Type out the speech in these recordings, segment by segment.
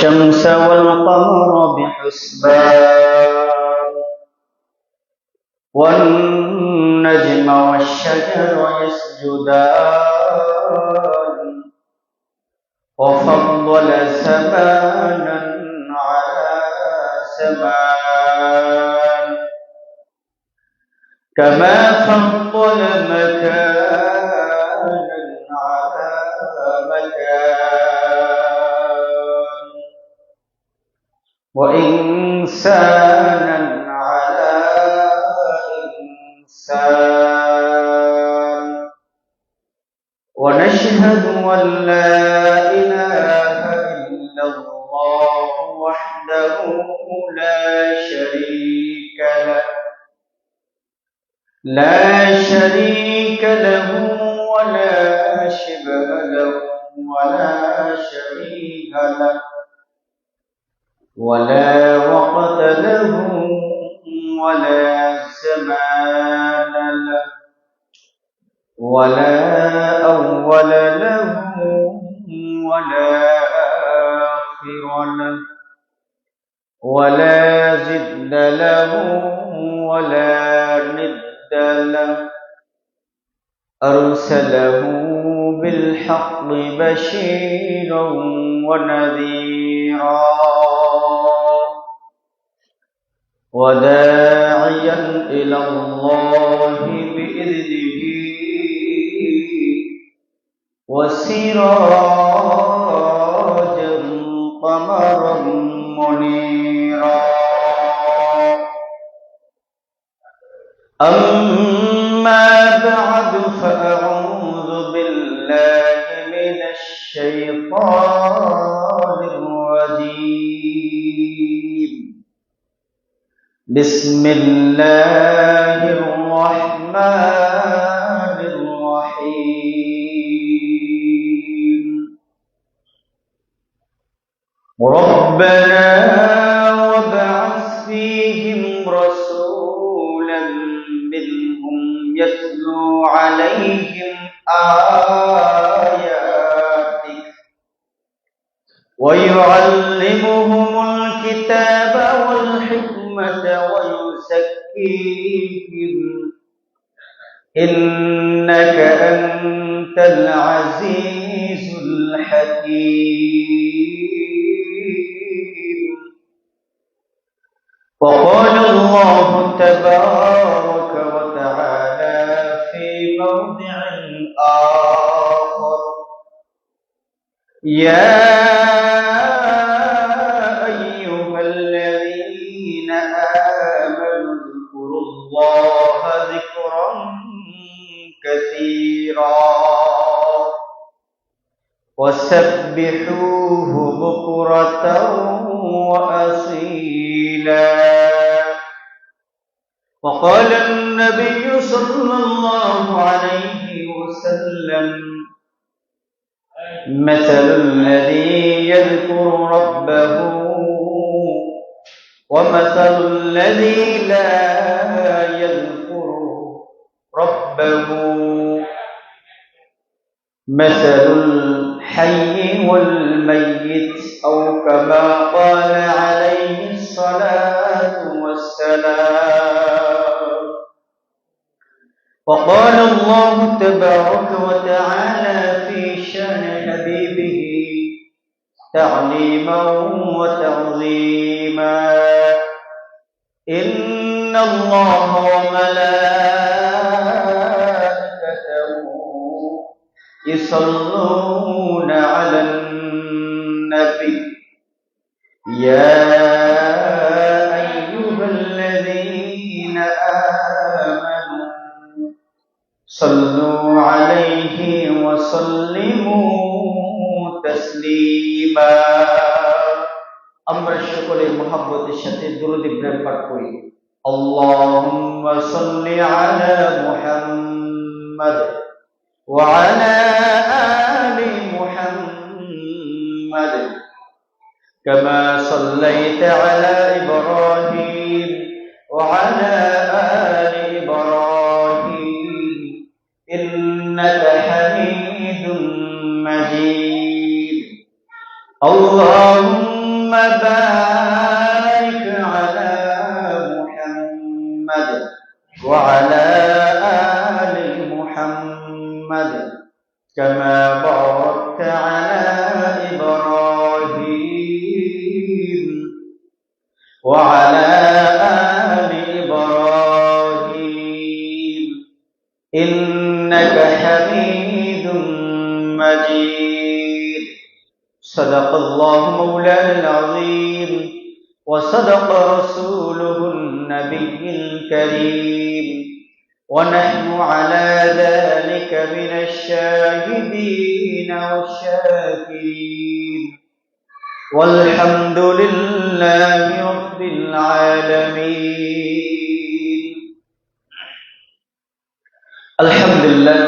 والشمس والقمر بحسبان والنجم والشجر يسجدان وفضل زمانا على زمان كما فضل مكانا على مكان وإنسانا على إنسان ونشهد أن لا إله إلا الله وحده لا شريك له ولا شبه له ولا شبيه له ولا وقت له ولا زمان له ولا أول له ولا آخر له ولا ضد له ولا ند له أرسله بالحق بشيرا ونذيرا وداعيا إلى الله بإذنه وسراجا قمرا منيرا أما بعد فأعوذ بالله من الشيطان الرجيم بسم الله الرحمن الرحيم ربنا وابعث فيهم رسولا منهم يتلو عليهم آياتك ويعلمهم الكتاب والحكمة ويزكيهم إنك أنت العزيز الحكيم وقال الله تبارك وتعالى في موضع آخر يا أيها الذين آمنوا اذكروا الله ذكرا كثيرا وسبحوه بكرة وأصيلا وقال النبي صلى الله عليه وسلم مثل الذي يذكر ربه ومثل الذي لا يذكر ربه مثل الحي والميت أو كما قال عليه الصلاة والسلام وقال الله تبارك وتعالى في شأن حبيبه تعليما وتعظيما إن الله وملائكته يصلون على النبي يا أيها الذين آمنوا صلوا عليه وسلموا تسليما আমরা সকলে মুহাব্বতের সাথে দুরূদ ইব্রাহিম পাঠ করি আল্লাহুম্মা সাল্লি আলা মুহাম্মাদ ওয়া আলা আলি মুহাম্মাদ কামা সাল্লাইতা আলা ইব্রাহিম ওয়া আলা আলি ইব্রাহিম ইন্নাকা হামিদুম মাজিদ اللهم وعلى آل إبراهيم إنك حميد مجيد. صدق الله مولانا العظيم وصدق رسوله النبي الكريم ونحن على ذلك من الشاهدين والشاكرين والحمد لله رب العالمين. আলহামদুলিল্লাহ,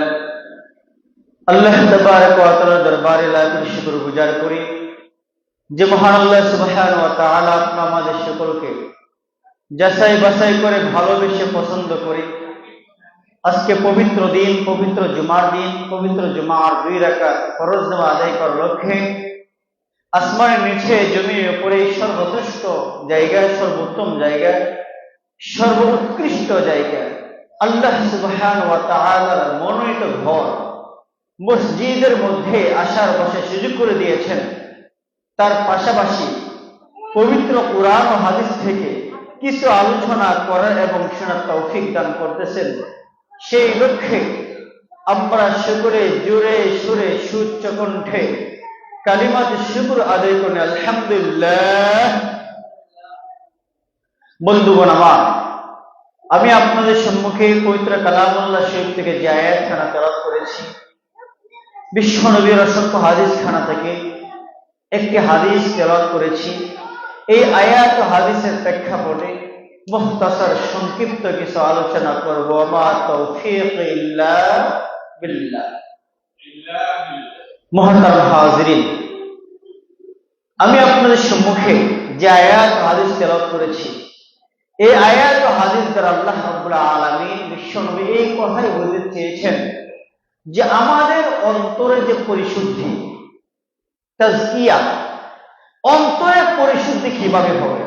আল্লাহ তাবারক ওয়া তাআলার দরবারে লাখ শুকর গুজার করি যে মহান আল্লাহ সুবহানাহু ওয়া তাআলা আমাদের সকলকে যাচাই বাছাই করে ভালোবেসে পছন্দ করে আজকে পবিত্র দিন, পবিত্র জুমার দিন, পবিত্র জুমার 2 রাকাত ফরজ নামাজ আদায় করার লক্ষ্যে আসমানের নিচে জমির উপরে সর্বশ্রেষ্ঠ জায়গা, সর্বোত্তম জায়গা, সর্বোৎকৃষ্ট জায়গা আল্লাহ সুবহানাহু ওয়া তাআলার মনোনীত ঘর মসজিদের মধ্যে আসার বসে সুযোগ করে দিয়েছেন। তার পাশাপাশি পবিত্র কোরআন ও হাদিস থেকে কিছু আলোচনা করার এবং শোনার তৌফিক দান করতেছেন। সেই লক্ষ্যে আমরা সকলে জোরে সুরে সুচ্চ কণ্ঠে কালিমাত শুকর আদায় করি আলহামদুলিল্লাহ। বন্ধুগণ আমার, আমি আপনাদের সম্মুখে পবিত্র কালামুল্লাহ শরীফ থেকে যে আয়াতখানা তেলাওয়াত করেছি, বিশ্ব নবীর অসংখ্য হাদিস খানা থেকে একটি হাদিস তেলাওয়াত করেছি। এই আয়াত ও হাদিসের প্রেক্ষাপটে মুখতাসার সংক্ষিপ্ত কিছু আলোচনা করব। মা তৌফিক ইল্লা বিল্লাহ। মুহতারাম হাজিরিন, আমি আপনাদের সম্মুখে যে আয়াত ও হাদিস তেলাওয়াত করেছি, এই আয়াত ও হাদিস দ্বারা আল্লাহ রাব্বুল আলামিন বিশ্বনবী এই কথাই বলতে চেয়েছেন যে আমাদের অন্তরে যে পরিশুদ্ধি, তাজকিয়া, অন্তরের পরিশুদ্ধি কিভাবে হবে।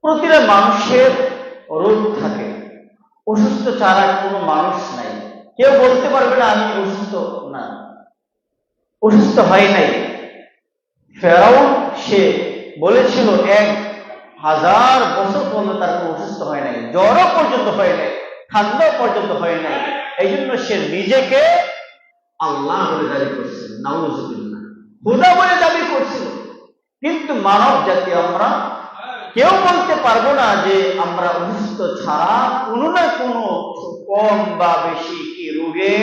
প্রতিটা মানুষের রোগ থাকে, অসুস্থ ছাড়া কোনো মানুষ নাই। কেউ বলতে পারবে না আমি অসুস্থ না, অসুস্থ হয় নাই। ফেরাউন সে বলেছিল 1000 বছর পর্যন্ত তার কোনো অসুস্থ হয় নাই, জ্বরও পর্যন্ত হয় নাই, ঠান্ডা পর্যন্ত হয় নাই। এই জন্য সে নিজেকে আল্লাহ বলে দাবি করছিল, নাউযুবিল্লাহ, খোদা বলে দাবি করছিল। কিন্তু মানব জাতি আমরা কেউ বলতে পারবো না যে আমরা অসুস্থ ছাড়া কোনো না কোনো কম বা বেশি কি রোগে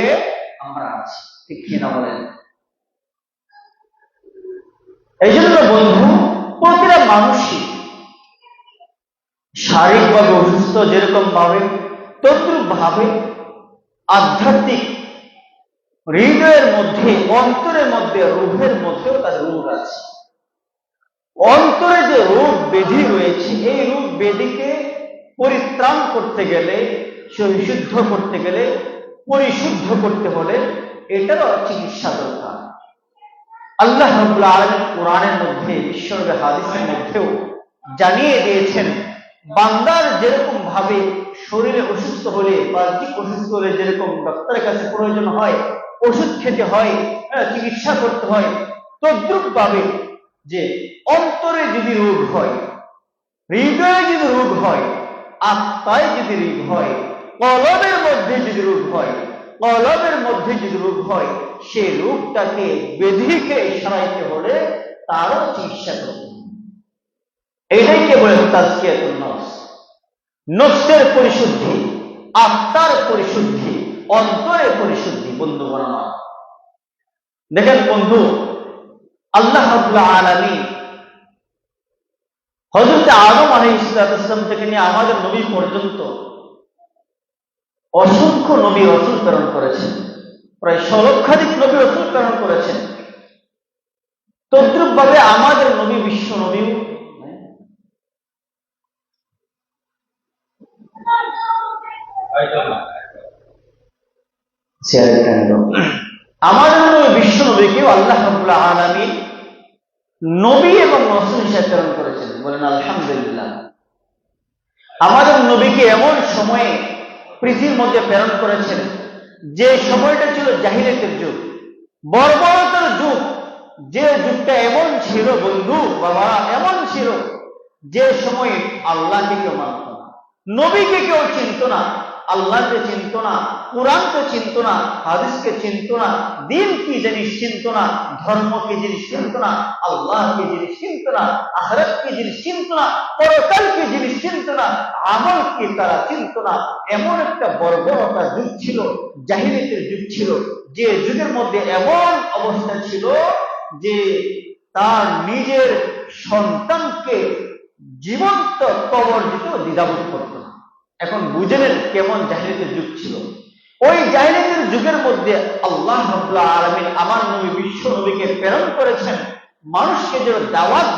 আমরা আছি, ঠিক কিনা বলেন? এই জন্য বন্ধু, প্রতিটা মানুষই শারীরিকভাবে অসুস্থ যেরকম ভাবে, তদ্রুপ ভাবে আধ্যাত্মিক হৃদয়ের মধ্যে, অন্তরের মধ্যে, রূহের মধ্যেও তার রোগ আছে। অন্তরে যে রোগ ব্যাধি রয়েছে, এই রোগ ব্যাধিকে পরিত্রাণ করতে গেলে, বিশুদ্ধ করতে গেলে, পরিশুদ্ধ করতে হলে এটারও চিকিৎসা দরকার। আল্লাহ রাব্বুল আলামিন কোরআনের মধ্যে, বিশ্বনবী হাদিসের মধ্যেও জানিয়ে দিয়েছেন, বান্দার যেরকম ভাবে শরীরে অসুস্থ হলে, বাহ্যিক অসুস্থ হলে যেরকম ডাক্তারের কাছে প্রয়োজন হয়, ওষুধ খেতে হয়, চিকিৎসা করতে হয়, তদ্রুপ ভাবে যে অন্তরে যদি রোগ হয়, হৃদয়ে যদি রোগ হয়, আত্মায় যদি রোগ হয়, কলবের মধ্যে যদি রোগ হয়, কলবের মধ্যে যদি রোগ হয়, সেই রোগটাকে, ব্যাধিকে সারাইতে হলে তারও চিকিৎসা করতে হবে। এটাই কে বলে তাজকিয়াতুন নফস, নফসের পরিশুদ্ধি, আত্মার পরিশুদ্ধি, অন্তরের পরিশুদ্ধি। বন্ধুগণ আমার, দেখেন বন্ধু, আল্লাহ রাব্বুল আলামিন হযরত আদম আলাইহিস সালাম থেকে নিয়ে আমাদের নবী পর্যন্ত অসংখ্য নবী রাসূল প্রেরণ করেছেন, প্রায় 6 লক্ষাধিক নবী রাসূল প্রেরণ করেছেন। তদ্রুপ ভাবে আমাদের নবী, বিশ্ব নবী, আমাদের নবী বিশ্ব নবীকেও আল্লাহ রাব্বুল আলামিন নবী এবং রাসূল হিসেবে প্রেরণ করেছেন। বলেন আলহামদুলিল্লাহ। আমাদের নবীকে এমন সময়ে পৃথিবীর মধ্যে প্রেরণ করেছেন যে সময়টা ছিল জাহিলিয়াতের যুগ, বর্বরতার যুগ। যে যুগটা এমন ছিল বন্ধু বাবা, এমন ছিল যে সময়ে আল্লাহকে কেউ মানত না, নবীকে কেউ চিনত না, আল্লাহকে চিনত না, কোরআনকে চিনত না, হাদিসকে চিনত না, দিন কি জিনিস চিনত না, ধর্ম কি জিনিস চিনত না, আল্লাহ কি জিনিস চিনত না, আখিরাত কি জিনিস চিনত না, পরকাল কি জিনিস চিনত না, আমল কি তারা চিনত না। এমন একটা বর্বরতা যুগ ছিল, জাহিলিয়াতের যুগ ছিল, যে যুগের মধ্যে এমন অবস্থা ছিল যে তার নিজের সন্তানকে জীবন্ত কবর দিতেও দ্বিধাবোধ করত না। এখন বুঝলেন কেমন জাহিলিয়াতের যুগ ছিল। ওই জাহিলিয়াতের যুগের মধ্যে আল্লাহ রাব্বুল আলামিন আমার নবী বিশ্ব নবীকে প্রেরণ করেছেন মানুষকে যেন দাওয়াত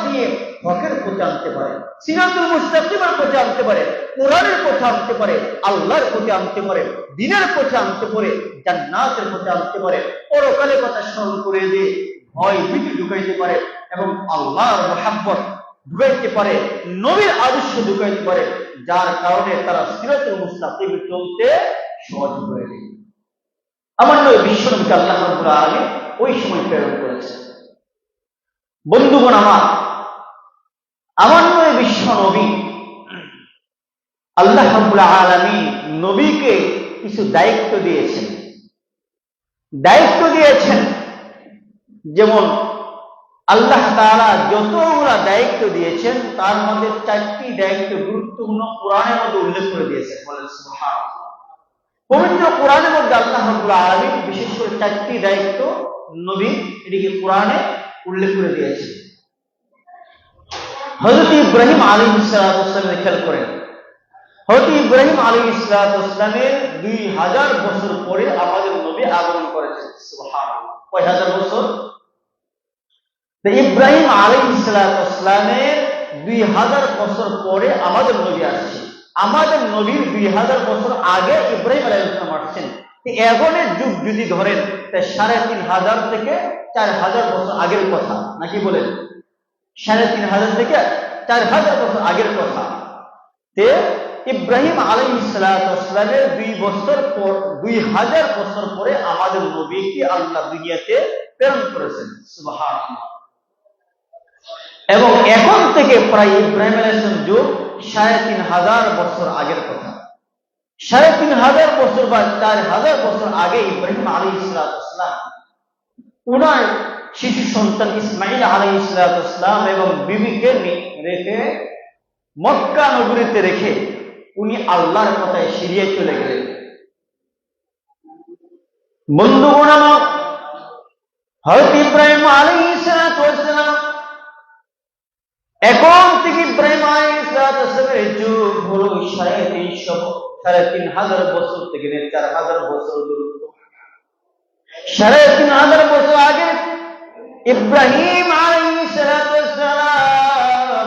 দিয়ে হকের পথে আনতে পারে, সিরাতুল মুস্তাকিমের পথে আনতে পারে, কোরআনের পথে আনতে পারে, আল্লাহর পথে আনতে পারে, দ্বীনের পথে আনতে পারে, জান্নাতের পথে আনতে পারে, পরকালের কথা স্মরণ করে দিয়ে ভয় ভীতি ঢুকাইতে পারে এবং আল্লাহর মহব্বত ঢুকাইতে পারে, নবীর আদর্শ ঢুকাইতে পারে, যার কারণে তারা সিরাতুল মুস্তাকিমে চলতে সহজ হয়ে যায়। আমার নবী বিশ্ব নবীকে আল্লাহ রাব্বুল আলামিন ওই সময় প্রেরণ করেছে। বন্ধুগণ আমার নবী বিশ্ব নবী, আল্লাহ রাব্বুল আলামিন নবীকে কিছু দায়িত্ব দিয়েছেন। যেমন আল্লাহ তাআলা যতগুলা দায়িত্ব দিয়েছেন তার মধ্যে 4টি দায়িত্ব গুরুত্বপূর্ণ কোরআনের মধ্যে উল্লেখ করে দিয়েছেন। বলেন সুবহানাল্লাহ। পবিত্র কোরআনের মধ্যে আল্লাহ রাব্বুল আলামিন বিশেষ করে 4টি দায়িত্ব নবী এটিকে কোরআনে উল্লেখ করে দিয়েছেন। হযরত ইব্রাহিম আলাইহিস সালাম খেয়াল করেন, হযরত ইব্রাহিম আলাইহিস সালামের 2000 বছর পরে আমাদের নবী আগমন করেছেন। সুবহানাল্লাহ। কয় হাজার বছর? ইব্রাহিম আলাইহিস সালামের 2000 বছর পরে আমাদের নবী আসছে। আমাদের নবীর 2000 বছর আগে ইব্রাহিম আলাইহিস সালাম আসছেন। এগনের যুগ যদি ধরেন 3500 থেকে 4000 বছর আগের কথা, নাকি বলেন? 3500 থেকে 4000 বছর আগের কথা। ইব্রাহিম আলাইহিস সালামের 2000 বছর পরে আমাদের নবীকে আল্লাহ দুনিয়াতে প্রেরণ করেছেন। সুবহানাল্লাহ। এবং এখন থেকে প্রায় ইব্রাহিম আলাইহিস সালাম যুগ 3500 বছর আগের কথা। 3500 বছর বা 4000 বছর আগে ইব্রাহিম আলাইহিস সালাম উনার শিশু সন্তান ইসমাঈল আলাইহিস সালাম এবং বিবিকে রেখে মক্কা নগরীতে রেখে উনি আল্লাহর কথায় সিরিয়ায় চলে গেলেন। বন্ধুগণ আমার, হযরত ইব্রাহিম আলাইহিস সালাম এখন থেকে ইব্রাহিম আলাইহিস সালামের যুগ হলো 3500 বছর থেকে 4000 বছর দূরত্ব। 3500 বছর আগে ইব্রাহিম আলাইহিস সালাম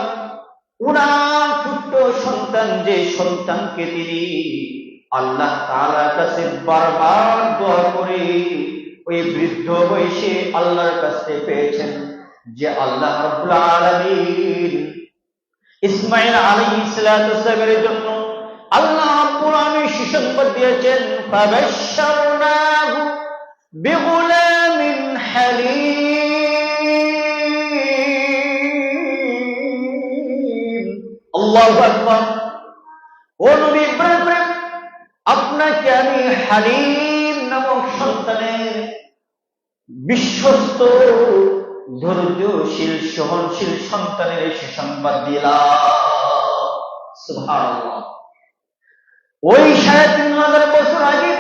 উনার ছোট্ট সন্তান, যে সন্তানকে তিনি আল্লাহ তাআলার কাছে বারবার দোয়া করে ওই বৃদ্ধ বয়সে আল্লাহর কাছে পেয়েছেন, যে আল্লাহ রাব্বুল আলামিন ইসমাঈল আলাইহিস সালামের জন্য আল্লাহ রাব্বুল আলামিন সুসংবাদ দিয়েছেন, ফাবাশশারনাহু বিগুলামিন হালিম। আল্লাহু আকবার। ও নবী ইব্রাহিম, আপনাকে আমি হালিম নামক সন্তানের বিশ্বস্ত ধৈর্যশীল সহনশীল সন্তানের সুসংবাদ দিলাম। সুবহানাল্লাহ। ওই 3500 বছর আগে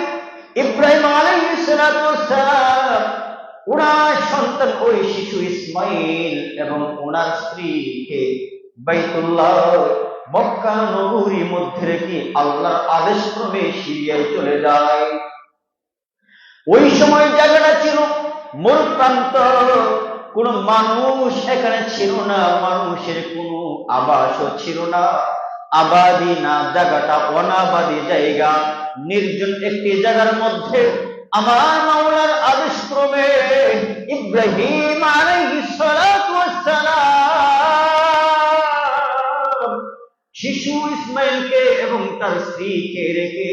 ইব্রাহিম আলাইহিস সালাম ওনার সন্তান ওই শিশু ইসমাঈল এবং ওনার স্ত্রীকে বাইতুল্লাহ মক্কা নগরীর মধ্যে রেখে আল্লাহর আদেশ ক্রমে সিরিয়ায় চলে যায়। ওই সময় জায়গাটা ছিল মরুপ্রান্ত, কোন মানুষ এখানে ছিল না, মানুষের কোনো আবাসও ছিল না, আবাদি না, জায়গাটা অনাবাদি জায়গা, নির্জন একটি জায়গার মধ্যে আমার মাওলার আদেশ ক্রমে ইব্রাহিম আলাইহিস সালাম শিশু ইসমাঈলকে এবং তার স্ত্রীকে রেখে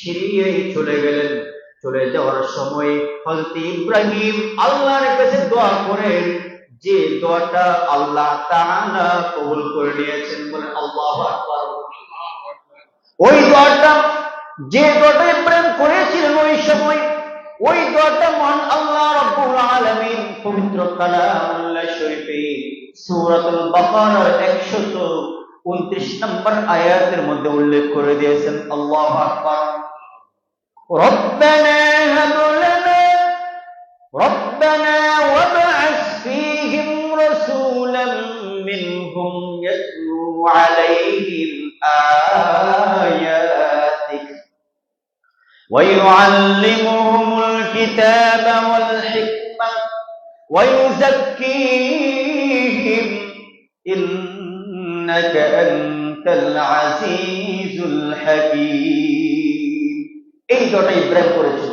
সিরিয়ায় চলে গেলেন। চলে যাওয়ার সময় হযরত ইব্রাহিম আল্লাহর কাছে দোয়া করেন, যে দোয়াটা আল্লাহ তাআলা কবুল করে নিয়েছেন, বলেন আল্লাহু আকবার। ওই দোয়াটা, যে দোয়াটা ইব্রাহিম করেছিলেন ওই সময়, ওই দোয়াটা মহান আল্লাহ রাব্বুল আলামিন পবিত্র কালামুল্লাহ শরীফে সূরাতুল বাকারার 129 নম্বর আয়াতের মধ্যে উল্লেখ করে দিয়েছেন। আল্লাহু আকবার। রব্বানা হাব লানা ওয়াব'আস ফীহিম রাসূলাম মিনহুম ইয়াতলু আলাইহিম আয়াতিক ويعلمهم الكتاب والحكمة ويزكيهم إنك أنت العزيز الحكيم। এই দোয়াটা ইব্রাহিম করেছিল।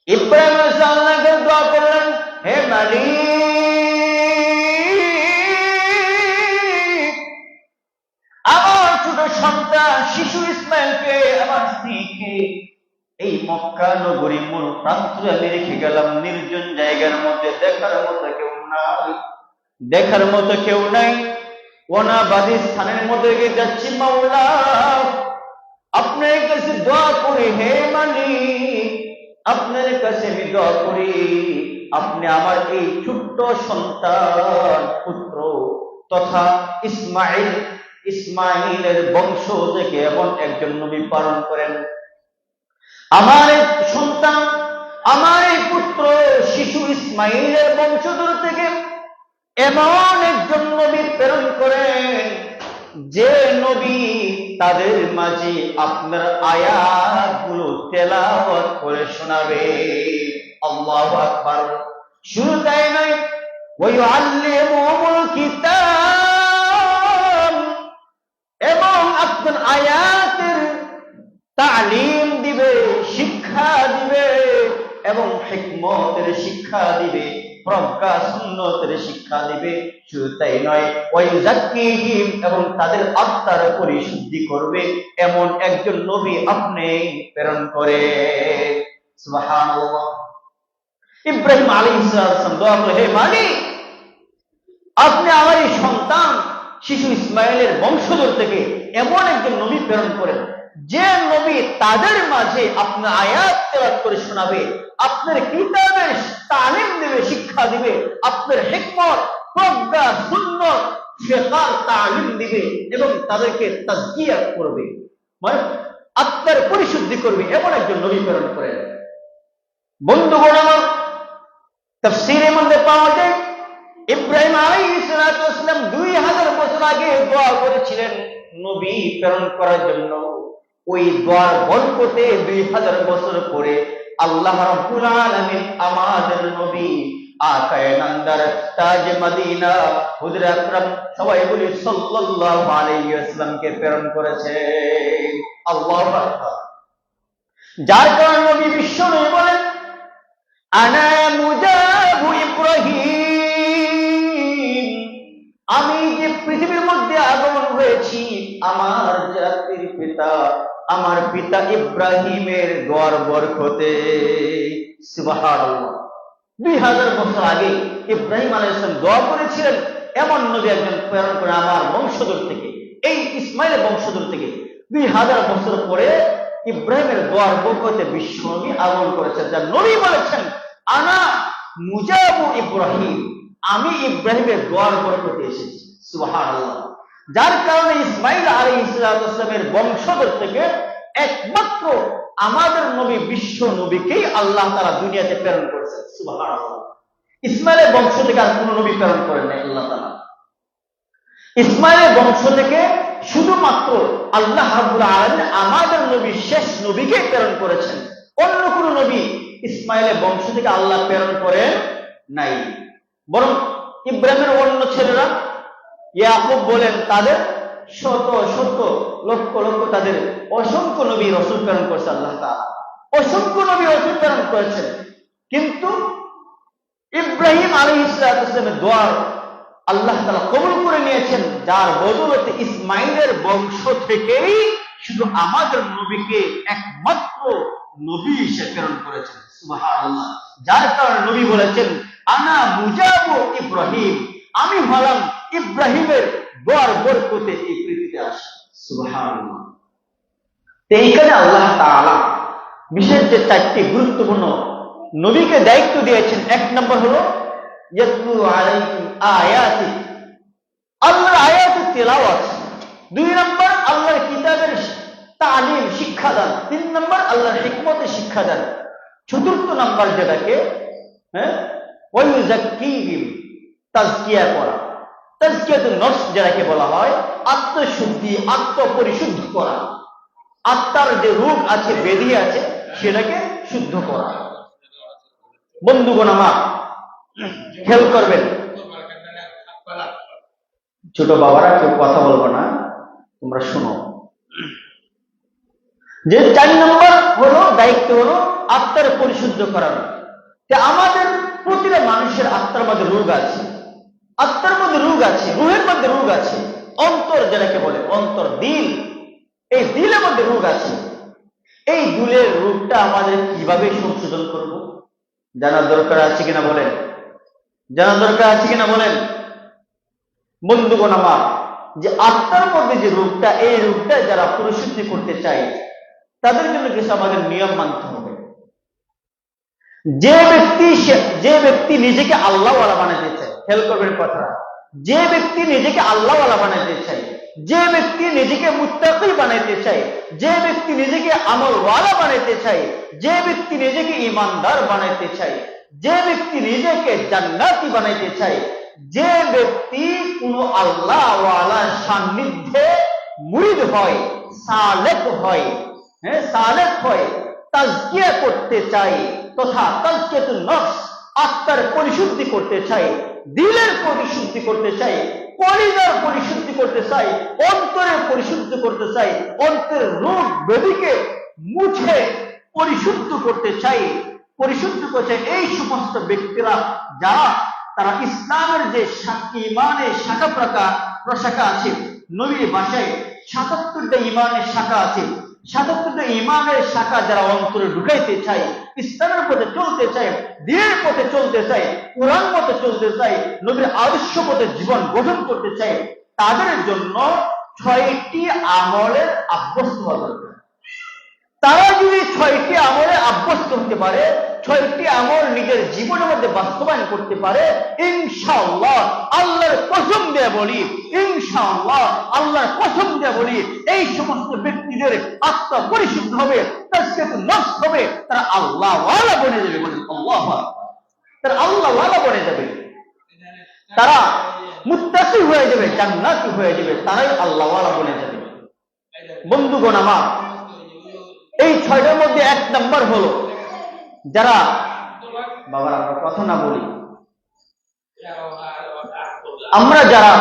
ইব্রাহিম আল্লাহকে দোয়া করলেন, হে মালিক, আমার ছোট সন্তান শিশু ইসমাইলকে, আমার স্ত্রীকে এই মক্কা নগরী মূল প্রান্তরে আমি রেখে গেলাম, নির্জন জায়গার মধ্যে, দেখার মতো কেউ নাই, অনাবাদী স্থানের মধ্যে যাচ্ছি। মাওলা, আপনার কাছে দোয়া করি, হে মালিক, আপনার কাছে আমি দোয়া করি, আপনি আমার এই ছোট্ট সন্তান পুত্র তথা ইসমাইলের বংশ থেকে এমন একজন নবী পালন করেন। আমার সন্তান, আমার এই পুত্র শিশু ইসমাইলের বংশধর থেকে এমন একজন নবী প্রেরণ করেন, যে নবী তাদের মাঝে আপনার আয়াতগুলো তেলাওয়াত করে শোনাবে। আল্লাহু আকবার। শুধু তাই নয়, ওয়ায়ুআল্লিমুহুমুল কিতাব, এবং আপনার আয়াতের তালিম দিবে, শিক্ষা দিবে, এবং হিকমতের শিক্ষা দিবে, প্রজ্ঞা সুন্নতের শিক্ষা দিবে। শুধু তাই নয়, ওয়ায়ুযাক্কিহিম, এবং তাদের আত্মার পরিশুদ্ধি করবে, এমন একজন নবী আপনি প্রেরণ করে। সুবহানাল্লাহ। ইব্রাহিম আলাইহিস সালাম দোয়া করে, হে মালিক, আপনি আমার এই সন্তান শিশু ইসমাইলের বংশধর থেকে এমন একজন নবী প্রেরণ করেন, যে নবী তাদের মাঝে আপনার আয়াত তেলাওয়াত করে শোনাবে, আপনার কিতাবের তালিম দিবে, শিক্ষা দিবে, আপনার হিকমত, প্রজ্ঞা, সুন্নাত, ফিকহ তালিম দিবে, এবং তাদেরকে তাজকিয়া করবে, মানে আত্মার পরিশুদ্ধি করবে, এমন একজন নবী প্রেরণ করেন। বন্ধুগণ আমার, তাফসীরের মধ্যে পাওয়া যায় ইব্রাহিম আলাইহিস সালাম 2000 বছর আগে দোয়া করেছিলেন নবী প্রেরণ করার জন্য। ওই দোয়ার বরকতে 2000 বছর পরে আল্লাহ রাব্বুল আলামিন আমাদের নবী আকায়ে নান্দার তাজ মদিনা হুজুর আকরাম, সবাই বলি সাল্লাল্লাহু আলাইহি ওয়াসাল্লামকে প্রেরণ করেছে। আল্লাহু আকবার। যার কারণে নবী বিশ্ব নবী বলেন, আনা মুজাবু ইব্রাহিম, আমি যে পৃথিবীর মধ্যে আগমন হয়েছি আমার জাতির পিতা, আমার পিতা ইব্রাহিমের দোয়ার বরকতে। সুবহানাল্লাহ। 2000 বছর আগে ইব্রাহিম আলাইহিস সালাম দোয়া করেছিলেন, এমন নবী একজন প্রেরণ করে আমার বংশধর থেকে, এই ইসমাইলের বংশধর থেকে। 2000 বছর পরে ইব্রাহিমের দোয়ার বরকতে বিশ্ব নবী আগমন করেছেন, যার নবী বলেছেন, আনা মুজাবু ইব্রাহিম, আমি ইব্রাহিমের দোয়ার বরকতে এসেছি। সুবহানাল্লাহ। যার কারণে ইসমাইল আলাইহিস সালামের বংশধর থেকে একমাত্র আমাদের নবী বিশ্ব নবীকেই আল্লাহ তাআলা দুনিয়াতে প্রেরণ করেছেন। সুবহানাল্লাহ। ইসমাইলের বংশ থেকে আর কোন নবী প্রেরণ করেন নাই আল্লাহ তাআলা। ইসমাইলের বংশ থেকে শুধুমাত্র আল্লাহ রাব্বুল আলামিন আমাদের নবী শেষ নবীকে প্রেরণ করেছেন। অন্য কোন নবী ইসমাইলের বংশ থেকে আল্লাহ প্রেরণ করেন নাই। বরং ইব্রাহিমের অন্য ছেলেরা, ইয়াকুব বলেন, তাদের শত শত লক্ষ লক্ষ তাদের অসংখ্য নবী রাসূল প্রেরণ করেছে আল্লাহ তাআলা, অসংখ্য নবী রাসূল প্রেরণ করেছেন। কিন্তু ইব্রাহিম আলাইহিস সালামের দোয়া আল্লাহ তাআলা কবুল করে নিয়েছেন, যার বদৌলতে ইসমাইলের বংশ থেকেই শুধু আমাদের নবীকে একমাত্র নবী হিসেবে প্রেরণ করেছেন। সুবহানাল্লাহ। যার কারণে নবী বলেছেন, আনা মুজাবু ইব্রাহিম, আমি হলাম ইব্রাহিমের দোয়ার বরকতে এই পৃথিবীতে আসে। সুবহানাল্লাহ। তো এইখানে আল্লাহ তাআলা বিশেষ যে 4টি গুরুত্বপূর্ণ নবীকে দায়িত্ব দিয়েছেন, 1 নম্বর হলো ইয়াতলু আলাইকুম আয়াতি, আল্লাহর আয়াতের তেলাওয়াত। 2 নম্বর আল্লাহর কিতাবের তালিম, শিক্ষাদান। 3 নম্বর আল্লাহর হিকমতের শিক্ষাদান। 4র্থ নম্বর যেটাকে ওয়ায়ুযাক্কিহিম, তাজকিয়া করা। তাজকিয়াতুন নফস যেটাকে বলা হয়, আত্মশুদ্ধি, আত্মপরিশুদ্ধ করা। আত্মার যে রোগ আছে, ব্যাধি আছে, সেটাকে শুদ্ধ করা। বন্ধুগণ আমার, খেয়াল করবেন, ছোট বাবারা কেউ কথা বলবো না, তোমরা শোনো। যে 4 নম্বর হলো দায়িত্ব হলো আত্মার পরিশুদ্ধ করানো। আমাদের প্রতিটা মানুষের আত্মার মধ্যে রোগ আছে, আত্মার মধ্যে রোগ আছে, রুহের মধ্যে রোগ আছে। অন্তর যেটাকে বলে, অন্তর, দিল, এই দিলের মধ্যে রোগ আছে। এই দিলের রোগটা আমাদের কিভাবে সংশোধন করব জানার দরকার আছে কিনা বলেন? জানার দরকার আছে কিনা বলেন? বন্ধুগণ আমার, যে আত্মার মধ্যে যে রোগটা, এই রোগটা যারা পরিশুদ্ধি করতে চায় তাদের জন্য কিছু আমাদের নিয়ম মানতে হবে। যে ব্যক্তি নিজেকে আল্লাহওয়ালা বানাতে চায়, খেয়াল করবেন কথা, যে ব্যক্তি নিজেকে আল্লাহওয়ালা বানাতে চায়, যে ব্যক্তি নিজেকে মুত্তাকি বানাইতে চায়, যে ব্যক্তি নিজেকে আমলওয়ালা বানাইতে চায়, যে ব্যক্তি নিজেকে ঈমানদার বানাইতে চায়, যে ব্যক্তি নিজেকে জান্নাতি বানাইতে চায়, যে ব্যক্তি কোন আল্লাহওয়ালার সান্নিধ্যে মুরিদ হয়, সালেক হয়, সালেক হয়, তাজকিয়া করতে চাই তথা তাজকিয়াতুন নফস, আত্মার পরিশুদ্ধি করতে চাই, দিলের পরিশুদ্ধি করতে চাই, কলিজার পরিশুদ্ধি করতে চাই, অন্তরের পরিশুদ্ধি করতে চাই, অন্তরের রোগ ব্যাধিকে মুছে পরিশুদ্ধ করতে চাই, পরিশুদ্ধ করতে, এই সমস্ত ব্যক্তিরা যারা তারা ইসলামের যে ইমানের শাখা প্রশাখা আছে, নবীর ভাষায় ৭৭টা ইমানের শাখা আছে, ৭৭টা ইমানের শাখা যারা অন্তরে ঢুকাইতে চায়, ইসলামের পথে চলতে চায়, দ্বীনের পথে চলতে চায়, কোরআন মতে চলতে চায়, নবীর আদর্শ পথে জীবন গঠন করতে চায়, তাদের জন্য 6টি আমলের আভ্যস্ত হওয়া দরকার। তারা যদি 6টি আমলে আভ্যস্ত হতে পারে, 6টি আমল নিজের জীবনের মধ্যে বাস্তবায়ন করতে পারে, ইনশাআল্লাহ, আল্লাহর কসম দিয়ে বলি, ইনশাআল্লাহ, আল্লাহর কসম দিয়ে বলি, এই সমস্ত ব্যক্তিদের আত্মা পরিশুদ্ধ হবে, তাজকিয়াতুন নফস হবে, তারা আল্লাহওয়ালা বনে যাবে। বলেন আল্লাহু আকবার। তারা আল্লাহওয়ালা বনে যাবে, তারা মুত্তাকি হয়ে যাবে, জান্নাতি হয়ে যাবে, তারাই আল্লাহওয়ালা বনে যাবে। বন্ধুগণ আমার, এই 6টার মধ্যে 1 নম্বর হলো, যারা বাবার আমরা কথা না বলি, আমরা যারা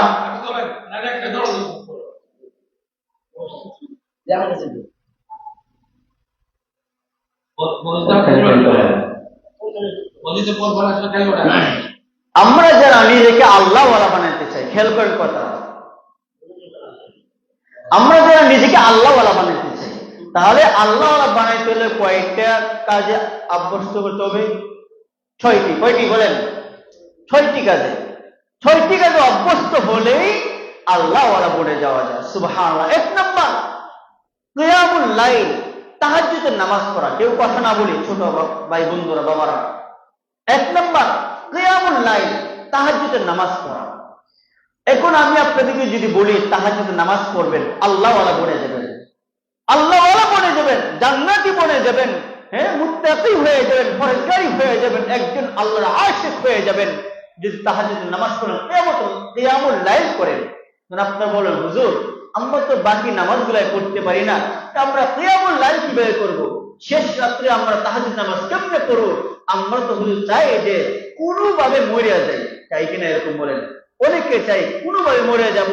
নিজেকে আল্লাহওয়ালা বানাতে চাই, খেয়াল করেন কথা, আমরা যারা নিজেকে আল্লাহওয়ালা বানাতে চাই, তাহলে আল্লাহওয়ালা বানাইতে হলে কয়েকটা কাজে আভ্যস্ত করতে হবে? 6টি। কয়টি বলেন? 6টি কাজে। 6টি কাজে অভ্যস্ত হলেই আল্লাহওয়ালা বনে যাওয়া যায়। সুবহানাল্লাহ। 1 নম্বর কিয়ামুল লাইল, তাহাজ্জুদের নামাজ পড়া। কেউ কথা না বলি, ছোট ভাই বন্ধুরা, বাবারা, 1 নম্বর কিয়ামুল লাইল, তাহাজ্জুদের নামাজ পড়া। এখন আমি আপনাদেরকে যদি বলি তাহাজ্জুদের নামাজ পড়বেন, আল্লাহওয়ালা বনে যাবেন, আল্লাহওয়ালা বনে যাবেন, জান্নাতি বনে যাবেন, মুত্তাকি হয়ে যাবেন, পরহেজগারি হয়ে যাবেন, একজন আল্লাহর আশিক হয়ে যাবেন যদি তাহাজ্জুদের নামাজ পড়েন, কিয়ামুল লাইল করেন। আপনারা বলেন, হুজুর আমরা তো বাকি নামাজগুলাই পড়তে পারি না, আমরা কিয়ামুল লাইল কিভাবে করব? শেষ রাত্রে আমরা তাহাজ্জুদ নামাজ কেমনে করব? আমরা তো হুজুর চাই যে কোনোভাবে মরিয়া যাই, চাই কিনা এরকম বলেন? অনেকে চাই কোনোভাবে মরে যাব।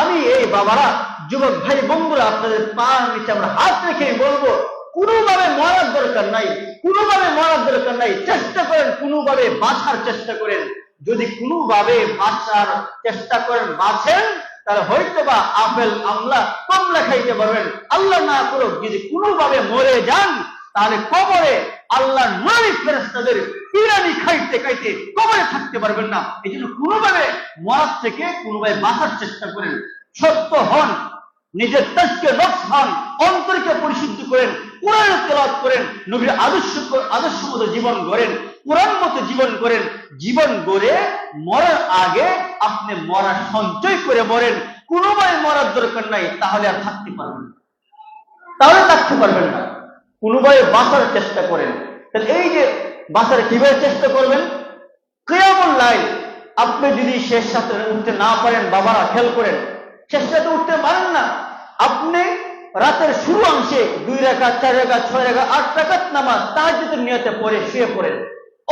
আমি এই বাবারা, যুবক ভাই বন্ধুরা, আপনাদের পা নিচে আমরা হাত রেখে বলবো, কোনোভাবে মরার দরকার নাই, কোনোভাবে মরার দরকার নাই। চেষ্টা করেন, কোনোভাবে বাঁচার চেষ্টা করেন। যদি কোনোভাবে বাঁচার চেষ্টা করেন, বাঁচেন, তাহলে হয়তো বা আপেল আমলা কমলা খাইতে পারবেন। আল্লাহ না করুক, যদি কোনোভাবে মরে যান, তাহলে কবরে আল্লাহর নবী ফেরেশতাদের ইরানি খাইতে খাইতে কবরে থাকতে পারবেন না। এই জন্য কোনোভাবে মরার থেকে কোনোভাবে বাঁচার চেষ্টা করেন, সত্য হন, নিজের তাজকে নফস হন, অন্তরকে পরিশুদ্ধ করেন, কোরআন তেলাওয়াত করেন, নবীর আদর্শ মতো জীবন গড়েন, কোরআন মতো জীবন করেন। জীবন গড়ে মরার আগে আপনি মরা সঞ্চয় করে মরেন। কোনোভাবে মরার দরকার নাই, তাহলে আর থাকতে পারবেন না, তাহলে থাকতে পারবেন না। কোনোভাবে বাঁচার চেষ্টা করেন। তাহলে এই যে বাঁচার কিভাবে চেষ্টা করবেন, কিয়ামুল লাইল আপনি যদি শেষ রাতে উঠতে না পারেন, বাবারা খেয়াল করেন, শেষ রাতে উঠতে পারেন না, আপনি রাতের শুরু অংশে 2 রাকাত 4 রাকাত 6 রাকাত 8 রাকাত নামাজ তাহাজ্জুদের নিয়তে পড়ে শুয়ে পড়েন,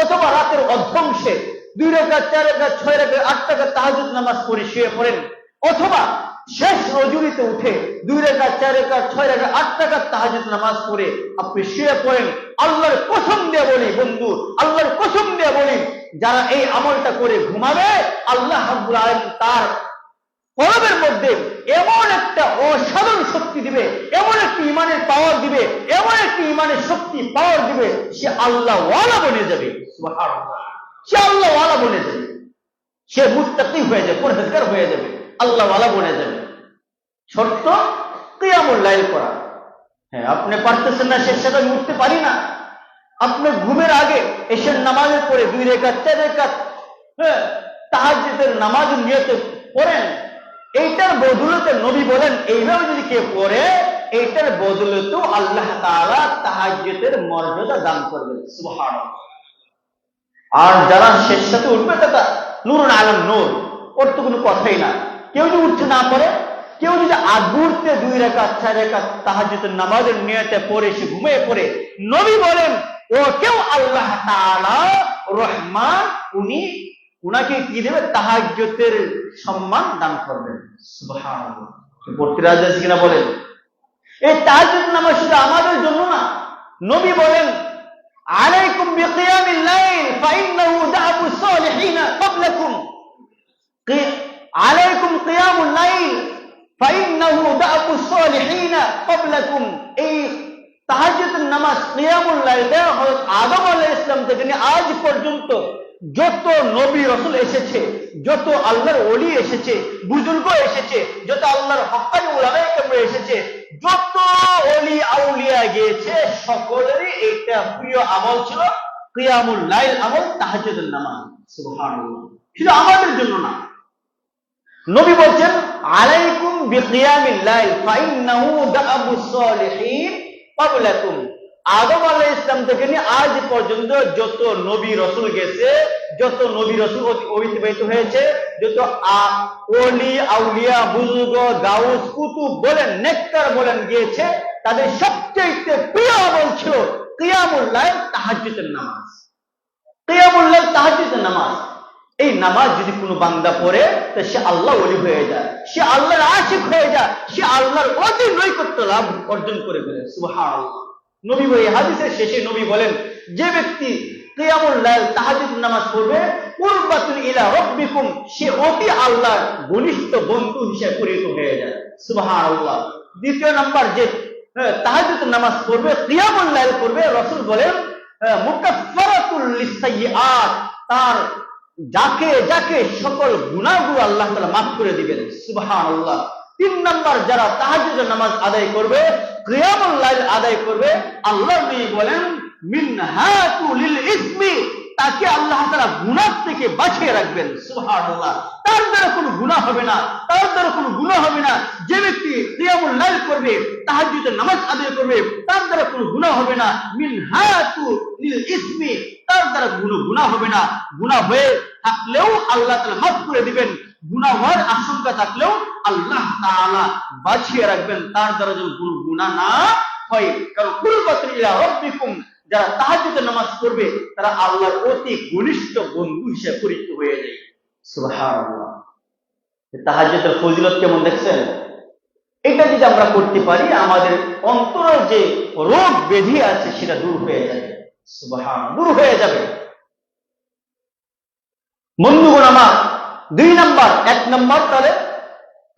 অথবা রাতের অর্ধাংশে 2 রাকাত 4 রাকাত 6 রাকাত 8 রাকাত তাহাজ্জুদ নামাজ পড়ে শুয়ে পড়েন, অথবা শেষ রজনীতে উঠে 2 রাকাত 4 রাকাত 6 রাকাত 8 রাকাত তাহাজ্জুদ নামাজ পড়ে আপনি শুয়ে পড়েন। আল্লাহর কসম দিয়ে বলি বন্ধু, আল্লাহর কসম দিয়ে বলি, যারা এই আমলটা করে ঘুমাবে, আল্লাহ রাব্বুল আলামিন তার কলবের মধ্যে এমন একটা অসাধারণ শক্তি দিবে, এমন একটি ইমানের পাওয়ার দিবে, এমন একটি ইমানের শক্তি পাওয়ার দিবে, সে আল্লাহ ওয়ালা বনে যাবে। সুবহানাল্লাহ, সে আল্লাহ ওয়ালা বনে যাবে, সে মুত্তাকি হয়ে যাবে, পরহেজগার হয়ে যাবে, আল্লাহ ওয়ালা বনে যাবে। শর্ত কিয়ামুল লাইল করা। হ্যাঁ, আপনি পারতেছেন না, শেষ রাতে উঠতে পারি না, আপনি ঘুমের আগে এশার নামাজের পরে 2 রাকাত 4 রাকাত তাহাজ্জুদের নামাজ নিয়তে পড়েন। এইটার বদৌলতে নবী বলেন, এইভাবে যদি কেউ পড়ে, এইটার বদৌলতেও আল্লাহ তাআলা তাহাজ্জুদের মর্যাদা দান করবেন। সুবহানাল্লাহ। আর যারা শেষ রাতে উঠবে, তারা নূরুন আলাম নূর, ওর তো কোনো কথাই না। কেউ যদি উঠতে না পারে, কেউ যদি আগুরতে 2 রাকাত 4 রাকাত তাহাজ্জুদের নামাজের নিয়তে পড়ে সে ঘুমিয়ে পড়ে, নবী বলেন ও কেউ আল্লাহ তাআলা রহমান, উনাকে কি দেবে, তাহাজ্জুদের সম্মান দান করবেন। সুবহানাল্লাহ। পড়তে রাজি আছেন কিনা বলেন? এই তাহাজ্জুদ নামাজ শুধু আমাদের জন্য না, নবী বলেন আলাইকুম বিকিয়ামিল লাইল ফাইন্নাহু দা'বুস সালিহিন ক্বাবলাকুম, আলাইকুম কিয়ামুল লাইল ফাইন্নাহু দা'বুস সালিহিন ক্বাবলাকুম। এই তাহাজ্জুদের নামাজ কিয়ামুল লাইলটা হযরত আদম আলাইহিস সালাম থেকে নিয়ে আজ পর্যন্ত যত নবী রাসূল এসেছে, যত আল্লাহর ওলি এসেছে, বুজুর্গ এসেছে, যত আল্লাহর হক্কানি উলামায়ে কেরাম এসেছে, যত ওলি আউলিয়া গিয়েছে, সকলেরই এটা প্রিয় আমল ছিল কিয়ামুল লাইল আমল, তাহাজ্জুদের নামাজ। সুবহানাল্লাহ। শুধু আমাদের জন্য না, নবী বলেন আলাইকুম বিকিয়ামিল লাইল ফাইন্নাহু দা'বুস সালিহিন ক্বাবলাকুম। আদম আলাইহিস সালাম থেকে নিয়ে আজ পর্যন্ত যত নবী রাসূল গেছে, যত নবী রাসূল অতিবাহিত হয়েছে, যত ওলি আউলিয়া বুজুর্গ গাউস কুতুব বলেন, নেককার বলেন গিয়েছে, তাদের সবচেয়ে প্রিয় আমল ছিল কিয়ামুল লাইল, তাহাজ্জুদের নামাজ। কিয়ামুল লাইল তাহাজ্জুদের নামাজ, এই নামাজ যদি কোনো বান্দা পড়ে, তো সে আল্লাহ ওলি হয়ে যায়, সে আল্লাহর আশিক হয়ে যায়, সে আল্লাহর অতি নৈকট্য লাভ অর্জন করে ফেলে। সুবহানাল্লাহ। নবী এই হাদিসের শেষে নবী বলেন, যে ব্যক্তি কিয়ামুল লাইল তাহাজ্জুদ নামাজ পড়বে, কুরবাতুন ইলা রাব্বিকুম, সে অতি আল্লাহর ঘনিষ্ঠ বন্ধু হিসেবে পরিণত হয়ে যায়। সুবহানাল্লাহ। দ্বিতীয় নাম্বার, যে তাহাজ্জুদ নামাজ পড়বে, কিয়ামুল লাইল করবে, রাসূল বলেন মুকাফফারাতুল লিসাইয়্যাত, তার যাকে যাকে সকল গুনাহগুলো আল্লাহ তাআলা মাফ করে দিবেন। সুবহানাল্লাহ। 3 নাম্বার, যারা তাহাজ্জুদের নামাজ আদায় করবে, কিয়ামুল লাইল আদায় করবে, আল্লাহ নবী বলেন মিনহাতু লিল ইসমি, তাকে আল্লাহ তাআলা গুনাহ থেকে বাঁচিয়ে রাখবেন। সুবহানাল্লাহ। তার দ্বারা কোনো গুনাহ হবে না, তার দ্বারা কোনো গুনাহ হবে না। যে ব্যক্তি কিয়ামুল লাইল করবে, তাহাজ্জুদের নামাজ আদায় করবে, তার দ্বারা কোনো গুনাহ হবে না। মিনহাতু লিল ইসমি, তার দ্বারা কোনো গুনাহ হবে না। গুনাহ হয়ে থাকলেও আল্লাহ তাআলা মাফ করে দিবেন, গুনাহ হওয়ার আশঙ্কা থাকলেও আল্লাহ তাআলা বাঁচিয়ে রাখবেন, তার দ্বারা যেন কোনো গুনাহ না হয়। কারণ কুরবাতুন ইলা রাব্বিকুম, যারা তাহাজ্জুদের নামাজ পড়বে, তারা আল্লাহর অতি ঘনিষ্ঠ বন্ধু হিসেবে পরিচিত হয়ে যায়। সুবহানাল্লাহ। তাহাজ্জুদের ফজিলত কেমন দেখছেন? এটা যদি আমরা করতে পারি, আমাদের অন্তরের যে রোগ ব্যাধি আছে সেটা দূর হয়ে যাবে। সুবহানাল্লাহ, দূর হয়ে যাবে। বন্ধুগণ আমার, 2 নাম্বার, 1 নাম্বার তাহলে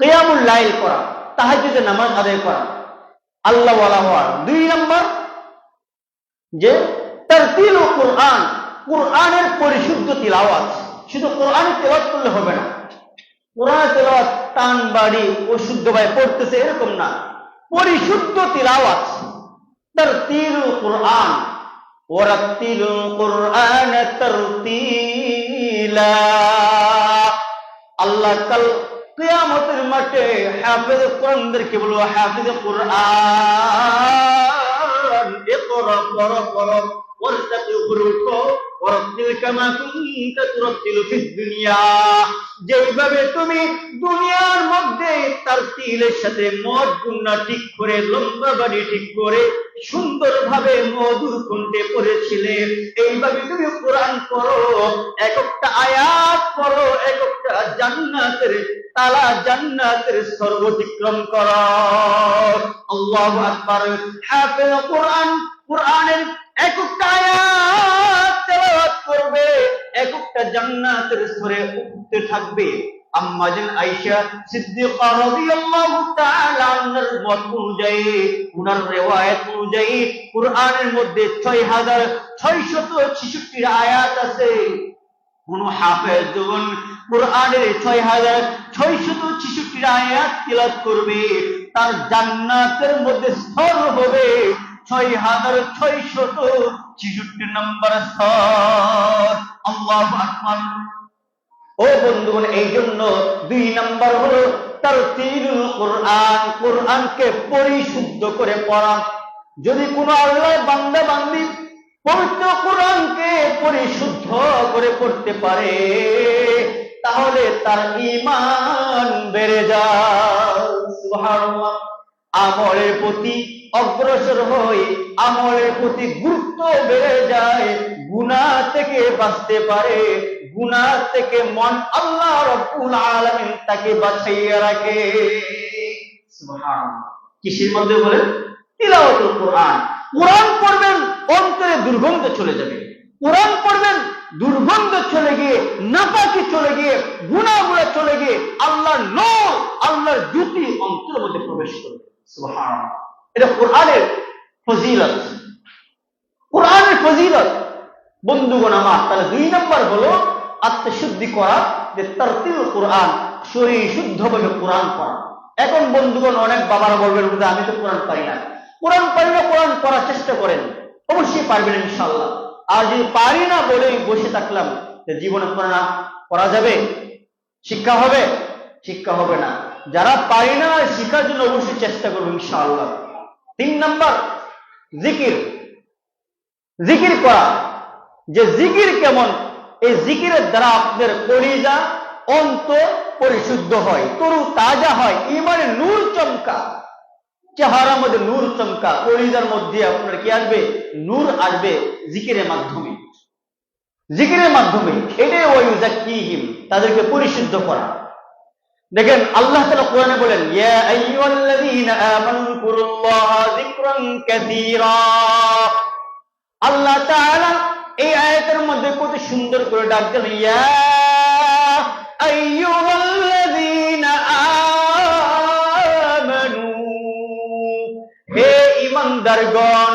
কিয়ামুল লাইল করা, তাহাজ্জুদের নামাজ আদায় করা, আল্লাহ ওয়ালা হওয়া। 2 নাম্বার, যে তারতিলুল কুরআন, কোরআনের পরিশুদ্ধ তিলাওয়াত। শুধু কোরআনের তেলাওয়াত করলে হবে না, কোরআনের তেলাওয়াত টান বাড়ি ও শুদ্ধভাবে পড়তেছে এরকম না, পরিশুদ্ধ তিলাওয়াত। তারতিলুল কোরআন, ওয়ারাত্তিলুল কোরআন তারতিলা। আল্লাহ কাল কিয়ামতের মাঠে হাফেজ কোরআনদেরকে বলবো, হাফেজ কোরআন ইকরা, পড়ো পড়ো, ওয়ারতাকি হুরুকো ওয়ারতিল কামা কুনতা তুরাতিলু ফিদ দুনিয়া। যেভাবে তুমি দুনিয়ার মধ্যে তারতিলের সাথে মদ গুণা ঠিক করে, লম্বা বাড়ি ঠিক করে, সুন্দরভাবে মধুর কণ্ঠে পড়েছিলে, এইভাবে তুমি কোরআন পড়ো, এক একটা আয়াত পড়ো, এক একটা জান্নাতের তালা, জান্নাতের স্তর অতিক্রম করো। আল্লাহু আকবার। হাফেজ কোরআন, কোরআনের এক একটা আয়াত তেলাওয়াত করবে, এক একটা জান্নাতের স্তরে উঠতে থাকবে। আম্মা জান আয়েশা সিদ্দিকা রাদিয়াল্লাহু তাআলা আনহার মত অনুযায়ী, উনার রিওয়ায়াত অনুযায়ী কোরআনের মধ্যে 6666 আয়াত আছে। কোন হাফেজ যখন কোরআনের 6666 আয়াত তিলাওয়াত করবে, তার জান্নাতের মধ্যে স্তর হবে 6666 নম্বর স্তর। আল্লাহু আকবার। ও বন্ধুগণ, এই জন্য 2 নম্বর হলো তারতিলুল কোরআন, কোরআনকে পরিশুদ্ধ করে পড়া। যদি কোনো আল্লাহর বান্দা বান্দি পবিত্র কোরআনকে পরিশুদ্ধ করে পড়তে পারে, তাহলে তার ঈমান বেড়ে যায়। সুবহানাল্লাহ। আমলের প্রতি অগ্রসর হই, আমলের প্রতি গুরুত্ব বেড়ে যায়, গুনাহ থেকে বাঁচতে পারে, গুনাহ থেকে মন আল্লাহ রাব্বুল আলামিন তাকে বাঁচিয়ে রাখে। সুবহানাল্লাহ। কিসের মধ্যে বলেন? তিলাওয়াতুল কোরআন। কোরআন পড়বেন, অন্তরে দুর্গন্ধ চলে যাবে। কোরআন পড়বেন, দুর্গন্ধ চলে গিয়ে, নাপাকি চলে গিয়ে, গুনাহগুলো চলে গিয়ে আল্লাহর নূর, আল্লাহর জ্যোতি অন্তরের মধ্যে প্রবেশ করবে। সুবহানাল্লাহ। এটা কোরআনের ফজিলত, কোরআনের ফজিলত। বন্ধুগণ আমার, তাহলে 2 নম্বর হলো আত্মশুদ্ধি করা, যে তারতিল কোরআন, শরীর শুদ্ধভাবে কোরআন পড়া। এখন বন্ধুগণ, অনেক বাবারা বলবেন আমি তো কোরআন পারি না। কোরআন পারি না, কোরআন পড়ার চেষ্টা করেন, অবশ্যই পারবেন ইনশাআল্লাহ। আর যদি পারি না বলে বসে থাকলাম, জীবনে কোরআন পড়া যাবে? শিক্ষা হবে? শিক্ষা হবে না। যারা পারি না শিক্ষার জন্য অবশ্যই চেষ্টা করবো ইনশাআল্লাহ। 3 নম্বর জিকির, জিকির করা। যে জিকির কেমন? এই জিকিরের দ্বারা আপনাদের কলিজা, অন্তর পরিশুদ্ধ হয়, তরু তাজা হয়, ইমানে নূর চমকা, চেহারার মধ্যে নূর চমকা, কলিজার মধ্যে আপনার কি আসবে? নূর আসবে জিকিরের মাধ্যমে, জিকিরের মাধ্যমে। এটাই ওয়ায়ুযাক্কিহিম, তাদেরকে পরিশুদ্ধ করা। দেখেন আল্লাহ তাআলা কোরআনে বলেন, ইয়া আইয়ুহাল্লাযীনা আমানু যকুরুল্লাহা যিকরান কাসীরা। আল্লাহ তাআলা এই আয়াতের মধ্যে কত সুন্দর করে ডাক দেন, ইয়া আইয়ুহাল্লাযীনা আমানু, হে ঈমানদারগণ।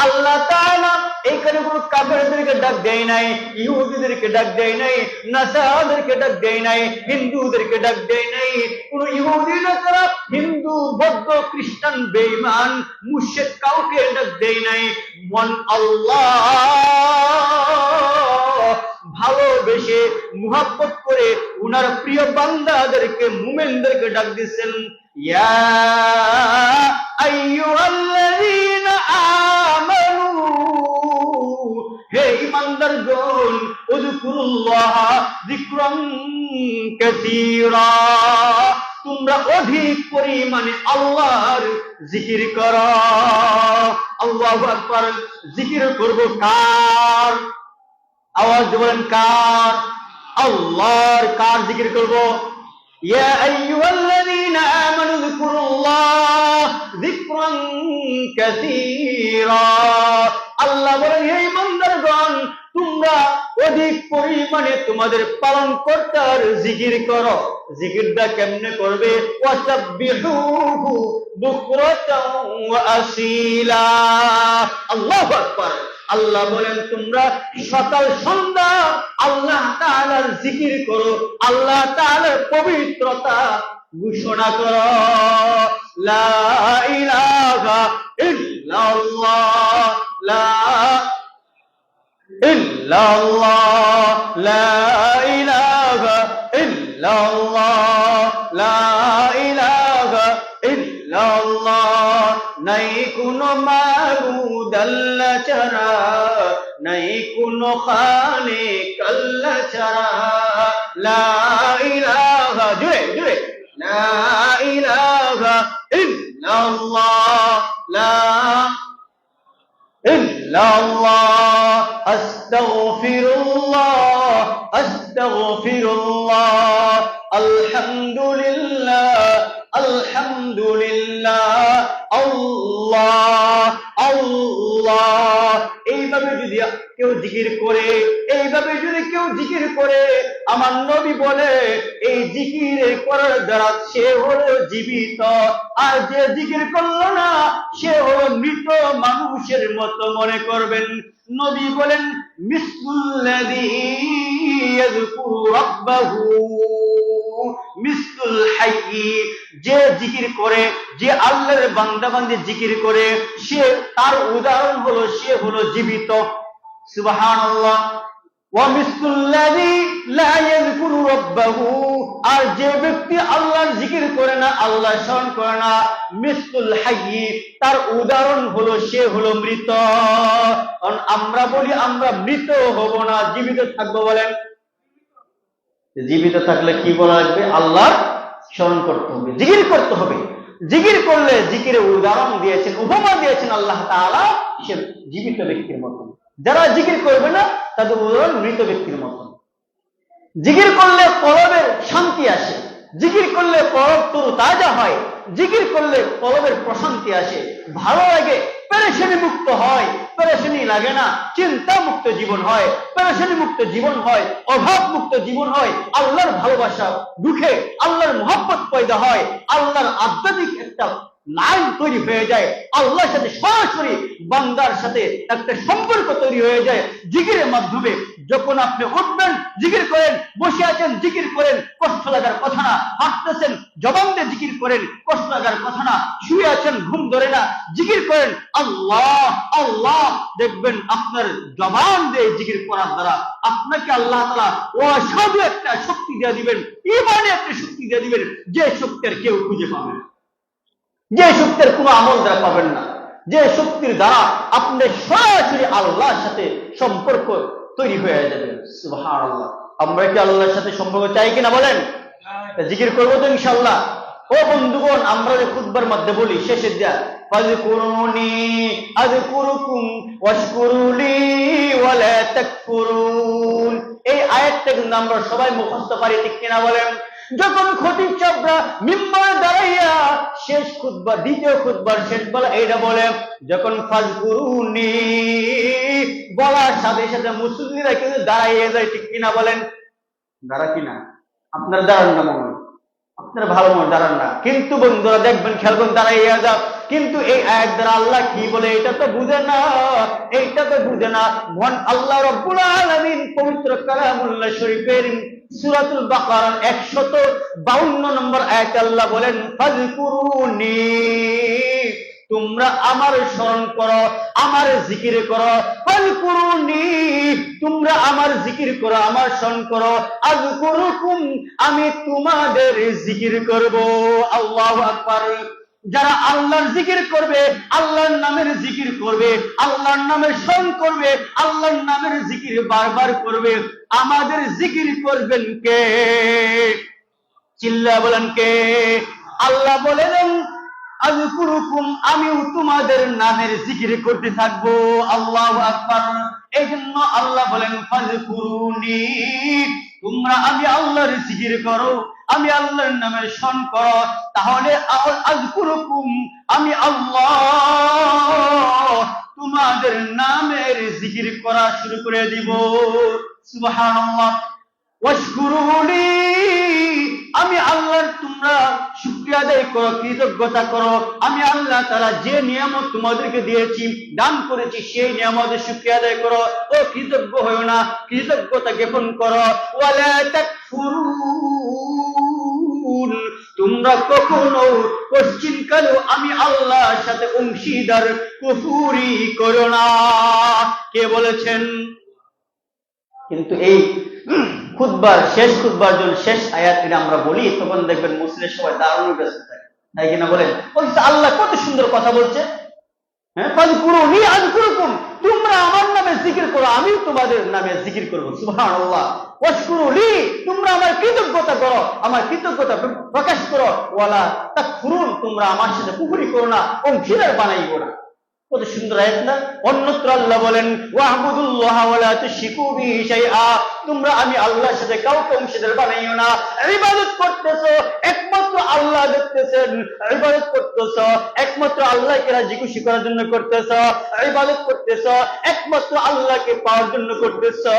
আল্লাহ তাআলা এখানে কোনো কাফেরদেরকে ডাক দেয় নাই, ইহুদিদেরকে ডাক দেয় নাই, নাসারাদেরকে ডাক দেয় নাই, হিন্দুদেরকে ডাক দেয় নাই। কোন ইহুদি, নাসারা, হিন্দু, বৌদ্ধ, খ্রিস্টান, বেঈমান, মুশরিক কাউকে ডাক দেয় নাই। মন আল্লাহ ভালোবেসে, মুহাব্বত করে উনার প্রিয় বান্দাদেরকে, মুমিনদেরকে ডাক দিয়েছেন, ইয়া আইয়ুহাল্লাযীনা আমানু, হে ঈমানদারগণ, উযকুরুল্লাহা যিকরান কাসীরা, তোমরা অধিক পরিমাণে আল্লাহর জিকির করো। আল্লাহু আকবার। জিকির করব কার? আওয়াজ বলেন কার? আল্লাহর। কার জিকির করব? ইয়া আইয়ুহাল্লাযীনা আমানু যিকুরুল্লাহ যিকরান কাসীরা। আল্লাহ বলেন, হে ঈমানদারগণ, তোমরা অধিক পরিমাণে তোমাদের পালন কর্তার জিকির করো। জিকিরটা কেমনে করবে? ওয়াসাব্বিহুহু বুকরাতাও ওয়া আসীলা। আল্লাহু আকবার। আল্লাহ বলেন তোমরা সকাল সন্ধ্যা আল্লাহ তাআলার জিকির করো, আল্লাহ তাআলার পবিত্রতা ঘোষণা করো। লা ইলাহা ইল্লাল্লাহ, লা ইল্লাল্লাহ, লা ইলাহা ইল্লাল্লাহ, লা ইলাহা ইল্লাল্লাহ। নাই কোনো মাবুদ আল্লাহ ছাড়া, নাই কোনো খালিক আল্লাহ ছাড়া। লা ইলাহা, জুড়ে জুড়ে, লা ইলাহা ইল্লাল্লাহ, লা ইল্লাল্লাহ। আস্তাগফিরুল্লাহ, আস্তাগফিরুল্লাহ, আলহামদুলিল্লাহ, আলহামদুলিল্লাহ, আল্লাহ আল্লাহ। এইভাবে যদি কেউ জিকির করে, এইভাবে যদি কেউ জিকির করে, আমার নবী বলে এই জিকির করার দ্বারা সে হলো জীবিত, আর যে জিকির করলো না সে হলো মৃত মানুষের মতো মনে করবেন। নবী বলেন মিসলুল্লাযী ইয়াযকুরু রাব্বাহু মিসলুল হাইয়্যি, যে জিকির করে, যে আল্লাহর বান্দা বান্দী জিকির করে, সে তার উদাহরণ হলো সে হলো জীবিত। সুবহানাল্লাহ। ওয়া মিসলুল্লাযী লা ইয়াযকুরু রাব্বাহু, আর যে ব্যক্তি আল্লাহর জিকির করে না, আল্লাহ স্মরণ করে না, মিসলুল হাইয়্যি, তার উদাহরণ হলো সে হলো মৃত। কারণ আমরা বলি আমরা মৃত হব না, জীবিত থাকবো। বলেন জীবিত থাকলে কি বলা লাগবে? আল্লাহর স্মরণ করতে হবে, জিকির করতে হবে। জিকির করলে জিকিরের উদাহরণ দিয়েছেন, উপমা দিয়েছেন আল্লাহ তাআলা, সে জীবিত ব্যক্তির মতন। যারা জিকির করবে না তাদের উদাহরণ মৃত ব্যক্তির মতন। জিকির করলে কলবের শান্তি আসে, জিকির করলে কলব তরতাজা হয়, জিকির করলে কলবের প্রশান্তি আসে, ভালো লাগে, পেরেশানি মুক্ত হয়, পেরেশানি লাগে না, চিন্তা মুক্ত জীবন হয়, পেরেশানি মুক্ত জীবন হয়, অভাব মুক্ত জীবন হয়, আল্লাহর ভালোবাসা ঢুকে আল্লাহর মহব্বত পয়দা হয়, আল্লাহর আধ্যাত্মিক একটা লাইন তৈরি হয়ে যায়, আল্লাহর সাথে সরাসরি বান্দার সাথে একটা সম্পর্ক তৈরি হয়ে যায় জিকিরের মাধ্যমে। যখন আপনি উঠবেন জিকির করেন, বসে আছেন জিকির করেন, কষ্ট লাগার কথা না, হাঁটতেছেন জবান দিয়ে জিকির করেন, কষ্ট লাগার কথা না, শুয়ে আছেন ঘুম ধরে না, জিকির করেন আল্লাহ আল্লাহ। দেখবেন আপনার জবান দিয়ে জিকির করার দ্বারা আপনাকে আল্লাহ তাআলা অসাধু একটা শক্তি দিয়ে দিবেন, ঈমানে একটা শক্তি দিয়ে দিবেন, যে শক্তির কেউ খুঁজে পাবে না, যে শক্তির কোনো আমল দ্বারা পাবেন না, যে শক্তির দ্বারা আপনি সরাসরি আল্লাহর সাথে সম্পর্ক তৈরি হয়ে যাবে। সুবহানাল্লাহ। আমরা কি আল্লাহর সাথে সম্পর্ক চাই কিনা বলেন? জিকির করবো তো ইনশাআল্লাহ। ও বন্ধুগণ, আমরা যে খুতবার মধ্যে বলি শেষের দিয়া ফাযকুরুনি আযকুরুকুম ওয়াশকুরুলি ওয়া লা তাকফুরুন, এই আয়াতটা কিন্তু আমরা সবাই মুখস্থ পারি, ঠিক কিনা বলেন? যখন খতিব সাহেবরা মিম্বরে দাঁড়াইয়া শেষ খুতবা, দ্বিতীয় খুতবার শেষ বলা এইটা বলে, যখন ফাযকুরুনি বলার সাথে সাথে মুসল্লিরা কিন্তু দাঁড়াইয়া যায়, ঠিক কিনা বলেন? দাঁড়া কিনা? আপনার দাঁড়ান না মনে, আপনার ভালো মনে দাঁড়ান না, কিন্তু বন্ধুরা দেখবেন খেয়াল করে দাঁড়াইয়া যাও। কিন্তু এই আয়াত দ্বারা আল্লাহ কি বলে এটা তো বুঝে না, এইটা তো বুঝে না। মহান আল্লাহ রাব্বুল আলামিন পবিত্র কালামুল্লাহ শরীফের সূরাতুল বাকারার 152 নম্বর আয়াতে আল্লাহ বলেন ফাযকুরুনি, তোমরা আমার স্মরণ করো, আমার জিকির করো। ফাযকুরুনি, তোমরা আমার জিকির করো, আমার স্মরণ করো। আযকুরুকুম, আমি তোমাদের জিকির করব। আল্লাহু আকবার। যারা আল্লাহর জিকির করবে, আল্লাহর নামের জিকির করবে, আল্লাহর নামের স্মরণ করবে, আল্লাহর নামের জিকির বারবার করবে, আমাদের জিকির করবেন কে? চিল্লা বলেন কে? আল্লাহ বলেন আযকুরুকুম, আমিও তোমাদের নামের জিকির করতে থাকবো। আল্লাহু আকবার। এই জন্য আল্লাহ বলেন ফাযকুরুনি, তোমরা আমি আল্লাহর জিকির করো, আমি আল্লাহর নামের স্মরণ করো, তাহলে আযকুরুকুম, আমি আল্লাহ তোমাদের নামের জিকির করা শুরু করে দিব। সুবহানাল্লাহ। ওয়াশকুরুলি, আমি আল্লাহর তোমরা শুকরিয়া শুকরিয়া আদায় করো, কৃতজ্ঞতা করো। আমি আল্লাহ তাআলা যে নিয়ামত তোমাদেরকে দিয়েছি, দান করেছি, সেই নিয়ামতের শুকরিয়া আদায় করো ও কৃতজ্ঞ হয়ো না, কৃতজ্ঞতা জ্ঞাপন করো। ওয়ালা তাকফুরুন, তোমরা কখনো পশ্চিমকালেও আমি আল্লাহর সাথে অংশীদার কুফরি করো না। কে বলেছেন? কিন্তু এই খুতবার শেষ খুতবার যখন শেষ আয়াত এটা আমরা বলি, তখন দেখবেন মুসলিম সবাই দাঁড়ানোর ব্যস্ত থাকে, তাই কিনা বলেন? বলছে আল্লাহ কত সুন্দর কথা বলছে, হ্যাঁ, ফাযকুরুনি আযকুরকুম, তোমরা আমার নামে জিকির করো, আমি তোমাদের নামে জিকির করবো। সুবহানাল্লাহ। ওয়াশকুরুলি, তোমরা আমার কৃতজ্ঞতা করো, আমার কৃতজ্ঞতা প্রকাশ করো। ওয়ালা তাকফুরুন, তোমরা আমার সাথে কুফরি করো না, অংশীদার বানাইবো না। কত সুন্দর আয়াত না? অন্যত্র আল্লাহ বলেন ওয়াহবুদুল্লাহ ওয়ালা তুশরিকু বিহি শাইআ, তোমরা আমি আল্লাহর সাথে কাউকে অংশীদার বানাইও না। ইবাদত করতেছো একমাত্র আল্লাহ দেখতেছেন, ইবাদত করতেছো একমাত্র আল্লাহকে রাজি খুশি করার জন্য করতেছো, ইবাদত করতেছো একমাত্র আল্লাহকে পাওয়ার জন্য করতেছো।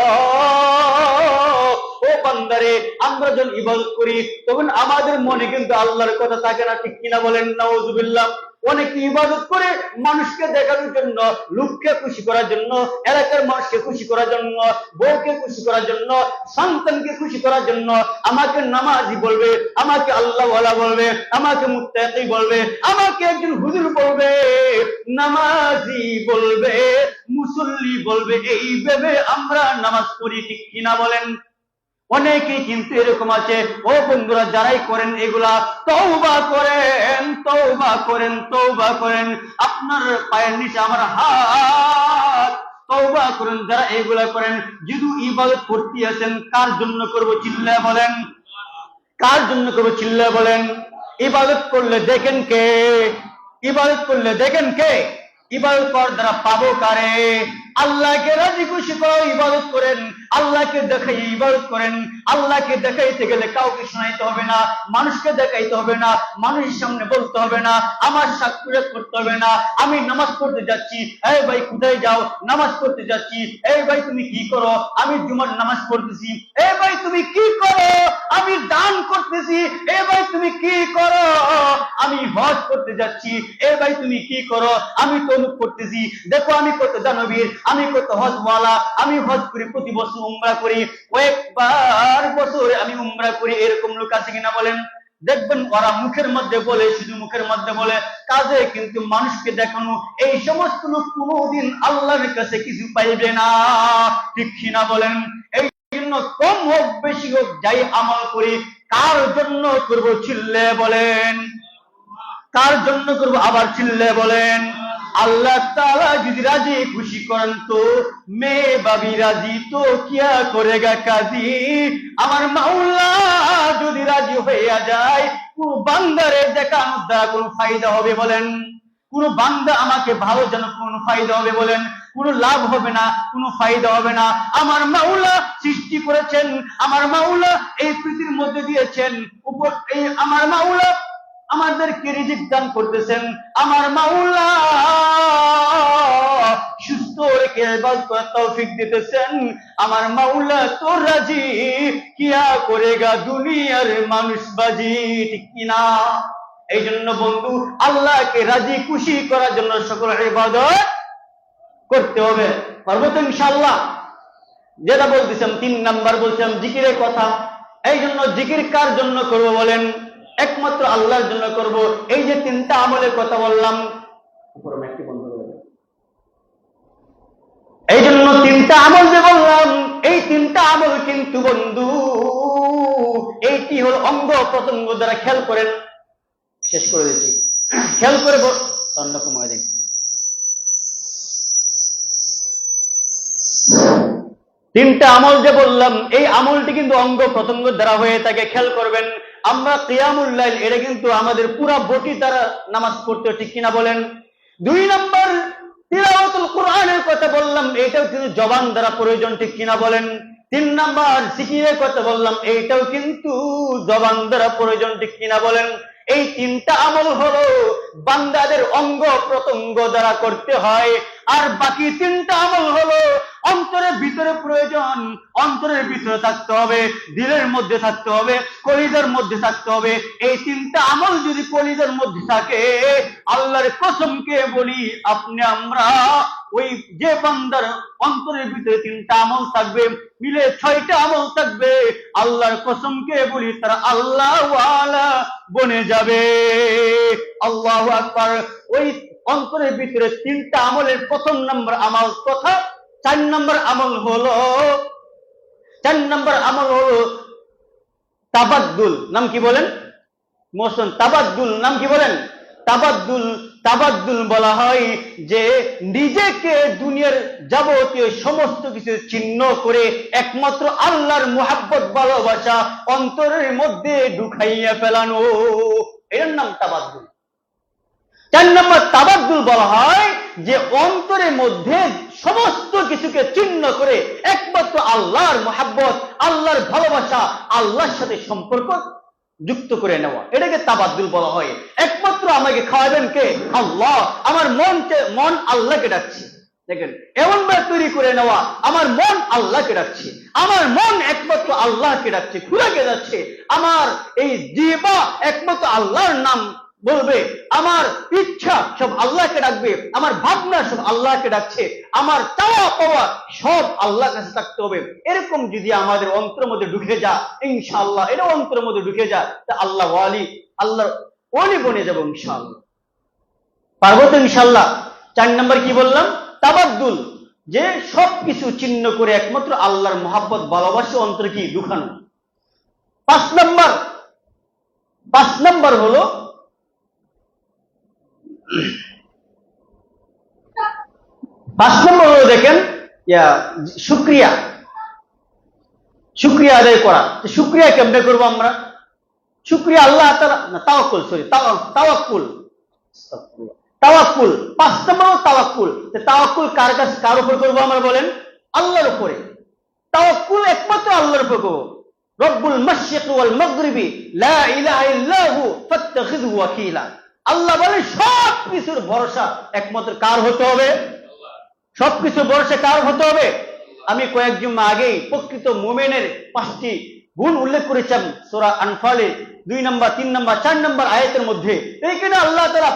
ও বান্দারে, আমরা যখন ইবাদত করি তখন আমাদের মনে কিন্তু আল্লাহর কথা থাকে না, ঠিক কিনা বলেন? নাউযুবিল্লাহ। অনেকে ইবাদত করে মানুষকে দেখানোর জন্য, লোককে খুশি করার জন্য, এলাকার মানুষকে খুশি করার জন্য, বউকে খুশি করার জন্য, সন্তানকে খুশি করার জন্য আমাকে নামাজি বলবে, আমাকে আল্লাহওয়ালা বলবে, আমাকে মুত্তাকি বলবে, আমাকে একজন হুজুর বলবে, নামাজি বলবে, মুসল্লি বলবে, এই ভেবে আমরা নামাজ পড়ি, ঠিক কিনা বলেন? অনেকেই কিন্তু এরকম আছে। ও বন্ধুরা, যারাই করেন এগুলা, তওবা করেন, তওবা করেন, তওবা করেন। আপনার পায়ের নিচে আমার হাত, তওবা করেন যারা এগুলা করেন। যদি ইবাদত করতে আছেন, কার জন্য করবো চিল্লায় বলেন? কার জন্য করবো চিল্লায় বলেন? ইবাদত করলে দেখেন কে? ইবাদত করলে দেখেন কে? ইবাদত করার দ্বারা পাবো কারে? আল্লাহকে রাজি খুশি করে ইবাদত করেন, আল্লাহকে দেখাই ইবাদত করেন। আল্লাহকে দেখাইতে গেলে কাউকে শোনাইতে হবে না, মানুষকে দেখাইতে হবে না, মানুষের সামনে বলতে হবে না, আমার সাক্ষাৎ করতে হবে না। আমি নামাজ পড়তে যাচ্ছি, এই ভাই কোথায় যাও? নামাজ পড়তে যাচ্ছি। এই ভাই তুমি কি করো? আমি জুমার নামাজ পড়তেছি। এই ভাই তুমি কি করো? আমি দান করতেছি। এই ভাই তুমি কি করো? আমি হজ করতে যাচ্ছি। এই ভাই তুমি কি করো? আমি তওবা করতেছি। দেখো আমি কত দানবীর, আমি কত হজওয়ালা, আমি হজ করি, প্রতি বছর উমরা করি, কয়েকবার বছরে আমি উমরা করি। এরকম লোক আছে কিনা বলেন? দেখবেন ওরা মুখের মধ্যে বলে, শুধু মুখের মধ্যে বলে, কাজে কিন্তু মানুষকে দেখানো। এই সমস্ত লোক কোনোদিন আল্লাহর কাছে কিছু পাইবে না, ঠিক কিনা বলেন? এই জন্য কম হোক বেশি হোক যাই আমল করি, কার জন্য করব চিল্লে বলেন? কার জন্য করব আবার চিল্লে বলেন? আল্লাহ তাআলা যদি রাজি খুশি করেন তো মেয়ে বাবি রাজি তো কিয়া করেগা কাজী। আমার মাওলা যদি রাজি হইয়া যায়, কোন বান্দারে দেখানোর দ্বারা কোন ফায়দা হবে বলেন? কোন বান্দা আমাকে ভালো যেন কোন ফায়দা হবে বলেন? কোনো লাভ হবে না, কোনো ফায়দা হবে না। আমার মাওলা সৃষ্টি করেছেন, আমার মাওলা এই পৃথিবীর মধ্যে দিয়েছেন, উপর এই আমার মাওলা আমাদেরকে রিজিক দান করতেছেন, আমার মাওলা সুস্থ রেখে ইবাদত করার তৌফিক দিতেছেন। আমার মাওলা তো রাজি, কিয়া করেগা দুনিয়ার মানুষ বাজি, ঠিক কিনা? এই জন্য বন্ধু, আল্লাহকে রাজি খুশি করার জন্য সকল ইবাদত করতে হবে। পারবো তো ইনশাআল্লাহ? যেটা বলতেছিলাম 3 নাম্বার বলছিলাম জিকিরের কথা। এই জন্য জিকির কার জন্য করব বলেন? একমাত্র আল্লাহর জন্য করব। এই যে 3টা আমলের কথা বললাম, এই জন্য 3টা আমল যে বললাম, এই 3টা আমল কিন্তু বন্ধু এইটি হল অঙ্গ প্রত্যঙ্গ দ্বারা। খেয়াল করেন, শেষ করে দিচ্ছি, খেয়াল করে ঠান্ডা কমায় দিন। 3টা আমল যে বললাম, এই আমলটি কিন্তু অঙ্গ প্রত্যঙ্গ দ্বারা হয়ে থাকে। খেয়াল করবেন, আমরা কিয়ামুল লাইল, এটা কিন্তু আমাদের পুরা বডি দ্বারা নামাজ পড়তে, ঠিক কিনা বলেন? 2 নাম্বার তিলাওয়াতুল কোরআনের কথা বললাম, এটাও কিন্তু জবান দ্বারা প্রয়োজন, ঠিক কিনা বলেন? 3 নাম্বার জিকিরের কথা বললাম, এইটাও কিন্তু জবান দ্বারা প্রয়োজন, ঠিক কিনা বলেন? এই 3টা আমল হলো বান্দাদের অঙ্গ প্রত্যঙ্গ দ্বারা করতে হয়, আর বাকি 3টা আমল হলো অন্তরের ভিতরে প্রয়োজন, অন্তরের ভিতরে থাকতে হবে, দিলের মধ্যে থাকতে হবে, কলিজার মধ্যে থাকতে হবে। এই তিনটা আমল যদি কলিজার মধ্যে থাকে, আল্লাহর কসমকে বলি আমরা ওই যে বান্দার অন্তরের ভিতরে তিনটা আমল থাকবে, মিলে 6টা আমল থাকবে, আল্লাহর কসমকে বলি তারা আল্লাহ ওয়ালা বনে যাবে। আল্লাহু আকবার। ওই অন্তরের ভিতরে তিনটা আমলের প্রথম নম্বর আমল তথা 4 নম্বর আমল হলো তাবাদ্দুল। নাম কি বলেন মোহসেন? তাবাদ্দুল। নাম কি বলেন? তাবাদ্দুল। তাবাদ্দুল বলা হয় যে নিজেকে দুনিয়ার যাবতীয় সমস্ত কিছু ছিন্ন করে একমাত্র আল্লাহর মুহাব্বত ভালোবাসা অন্তরের মধ্যে ঢুকাইয়া ফেলানো, এর নাম তাবাদ্দুল। 4 নম্বর তাবাদ্দুল বলা হয় যে অন্তরের মধ্যে সমস্ত কিছুকে ছিন্ন করে একমাত্র আল্লাহর মুহাব্বত, আল্লাহর ভালোবাসা, আল্লাহর সাথে সম্পর্ক যুক্ত করে নেওয়া, এটাকে তাবাদ্দুল বলা হয়। একমাত্র আমাকে খাওয়াবেন কে? আল্লাহ। আমার মন আল্লাহকে ডাকছে। দেখেন, এমন ভাবে তৈরি করে নেওয়া, আমার মন আল্লাহকে ডাকছে, আমার মন একমাত্র আল্লাহকে ডাকছে, খুঁড়াকে যাচ্ছে, আমার এই জিহ্বা একমাত্র আল্লাহর নাম বলবে, আমার ইচ্ছা সব আল্লাহকে ডাকবে, আমার ভাবনা সব আল্লাহকে ডাকছে, আমার চাওয়া পাওয়া সব আল্লাহর কাছে থাকতে হবে। এরকম যদি আমাদের অন্তরের মধ্যে ঢুকে যায়, ইনশাআল্লাহ এটা অন্তরের মধ্যে ঢুকে যায়, তা আল্লাহর ওয়ালি বনে যাবো ইনশাআল্লাহ। পারবো তো ইনশাআল্লাহ? 4 নম্বর কি বললাম? তাবাদ্দুল, যে সবকিছু ছিন্ন করে একমাত্র আল্লাহর মুহাব্বত ভালোবাসা অন্তরে কি ঢুকানো। 5 নম্বর হলো দেখেন শুকরিয়া আদায় করা। শুকরিয়া কেমনে করবো আমরা? শুকরিয়া আল্লাহ তাআলা না, তাওয়াক্কুল, সরি, তাওয়াক্কুল। 5 নম্বর তাওয়াক্কুল। তাওয়াক্কুল কার উপর করবো আমরা বলেন? আল্লাহর উপরে। তাওয়াক্কুল একমাত্র আল্লাহর উপর করবো। রব্বুল মাশরিক ওয়াল মাগরিবি লা ইলাহা ইল্লা হু ফাত্তাখিযহু ওয়াকিলা। আল্লাহ বলেন সব কিছুর ভরসা একমাত্র কার হতে হবে? সবকিছু ভরসা কার হতে হবে? আমি কয়েক জুমা আগেই প্রকৃত মুমিনের 5টি গুণ উল্লেখ করেছিলাম সূরা আনফালের 2 নম্বর, 3 নম্বর, 4 নম্বর আয়াতের মধ্যে। এইখানে আল্লাহ তাআলা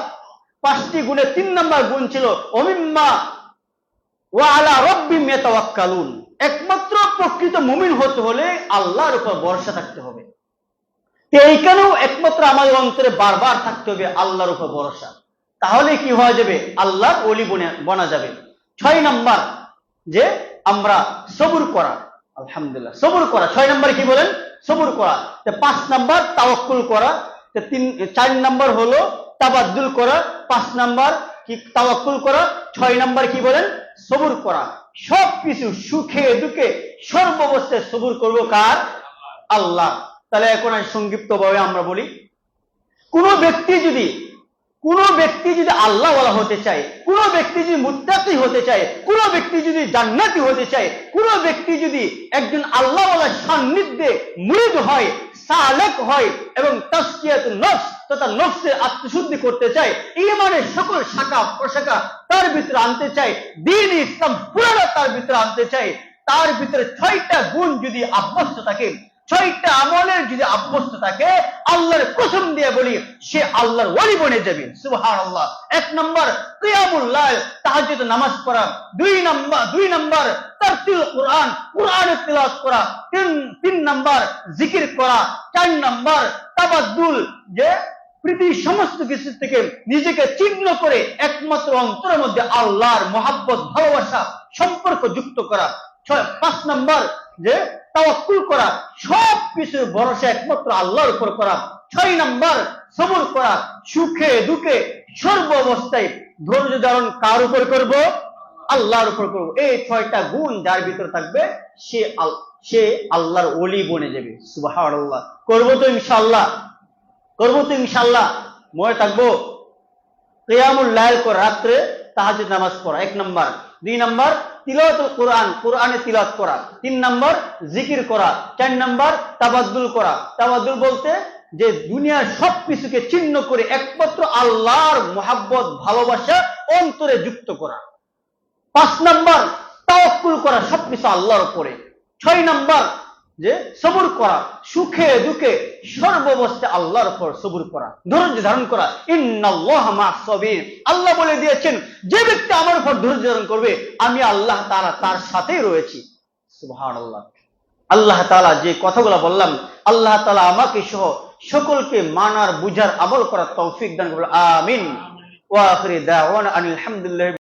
5টি গুণের 3 নম্বর গুণ ছিল ওমিম্মা ওয়া আলা রাব্বিহিম ইয়াতাওয়াক্কালুন। একমাত্র প্রকৃত মুমিন হতে হলে আল্লাহর উপর ভরসা থাকতে হবে। এইখানেও একমাত্র আমাদের অন্তরে বারবার থাকতে হবে আল্লাহর উপর ভরসা। তাহলে কি হয়ে যাবে? আল্লাহর ওলি বনা যাবে। 6 নম্বর যে আমরা সবুর করা। আলহামদুলিল্লাহ, সবুর করা। 6 নম্বর কি বলেন? সবুর করা। 5 নম্বর তাওয়াক্কুল করা। 4 নম্বর হলো তাবাদ্দুল করা। 5 নম্বর কি? তাওয়াক্কুল করা। 6 নম্বর কি বলেন? সবুর করা। সবকিছু সুখে দুঃখে সর্বাবস্থায় সবুর করব কার? আল্লাহ। তাহলে এখন সংক্ষিপ্ত ভাবে আমরা বলি, কোন ব্যক্তি যদি আল্লাহওয়ালা হতে চায়, কোন ব্যক্তি যদি মুত্তাকি হতে চায়, কোন ব্যক্তি যদি জান্নাতি হতে চায়, কোন ব্যক্তি যদি একজন আল্লাহওয়ালার সান্নিধ্যে মুরিদ হয়, সালেক হয় এবং তাসকিয়াতুন নফস তথা নফসের আত্মশুদ্ধি করতে চায়, ঈমানের সকল শাখা প্রশাখা তার ভিতরে আনতে চায়, দ্বীন ইসলাম পুরোটা তার ভিতরে আনতে চায়, তার ভিতরে 6টা গুণ যদি আভ্যস্ত থাকে, 6টা আমলের যদি আভ্যস্ত থাকে, আল্লাহর কসম দিয়ে বলি সে আল্লাহর ওলি বনে যাবে। সুবহানাল্লাহ। 1 নম্বর কিয়ামুল লাইল, তাহাজ্জুদ নামাজ পড়া। 2 নম্বর তারতিল কোরআন, কোরআনের তিলাওয়াত করা। 3 নম্বর জিকির করা। 4 নম্বর তাবাদ্দুল, যে পৃথিবীর সমস্ত কিছু থেকে নিজেকে চিহ্ন করে একমাত্র অন্তরের মধ্যে আল্লাহর মহাব্বত ভালোবাসা সম্পর্ক যুক্ত করা। 5 নম্বর যে তাওয়াক্কুল করা, সব কিছুর ভরসা একমাত্র আল্লাহর উপর করা। 6 নম্বর সবর করা, সুখে দুঃখে সর্ব অবস্থায় ধৈর্য ধারণ কার উপর করব? আল্লাহর উপর করব। এই 6টা গুণ যার ভিতরে থাকবে সে আল্লাহর ওলি বনে যাবে। সুবহানাল্লাহ। করব তো ইনশাআল্লাহ? মনে থাকবো। কিয়ামুল লাইল করে রাত্রে তাহাজ্জুদ নামাজ পড়া 1 নম্বর। 2 নম্বর তিলাওয়াতুল কোরআন, কোরআনে তিলাওয়াত করা। 3 নম্বর জিকির করা। 4 নম্বর তাবাদ্দুল করা। তাবাদ্দুল বলতে যে দুনিয়ার সবকিছুকে চিহ্ন করে একমাত্র আল্লাহর মুহাব্বত ভালোবাসা অন্তরে যুক্ত করা। 5 নম্বর তাওয়াক্কুল তাওয়াক্কুল করা সবকিছু আল্লাহর উপরে। 6 নাম্বার যে সবর করা, সুখে দুঃখে সর্বাবস্থায় আল্লাহর উপর সবর করা, ধৈর্য ধারণ করা। ইন্নাল্লাহা মা'আস সাবির, আল্লাহ বলে দিয়েছেন যে ব্যক্তি আমার উপর ধৈর্য ধারণ করবে আমি আল্লাহ তাআলা তার সাথেই রয়েছি। সুবহানাল্লাহ। আল্লাহ তাআলা যে কথাগুলো বললাম আল্লাহ তাআলা আমাকে সহ সকলকে মানার বুঝার আমল করার তৌফিক দান করুন। আমিন। ওয়া আখিরি দাওয়ানা আলহামদুলিল্লাহ।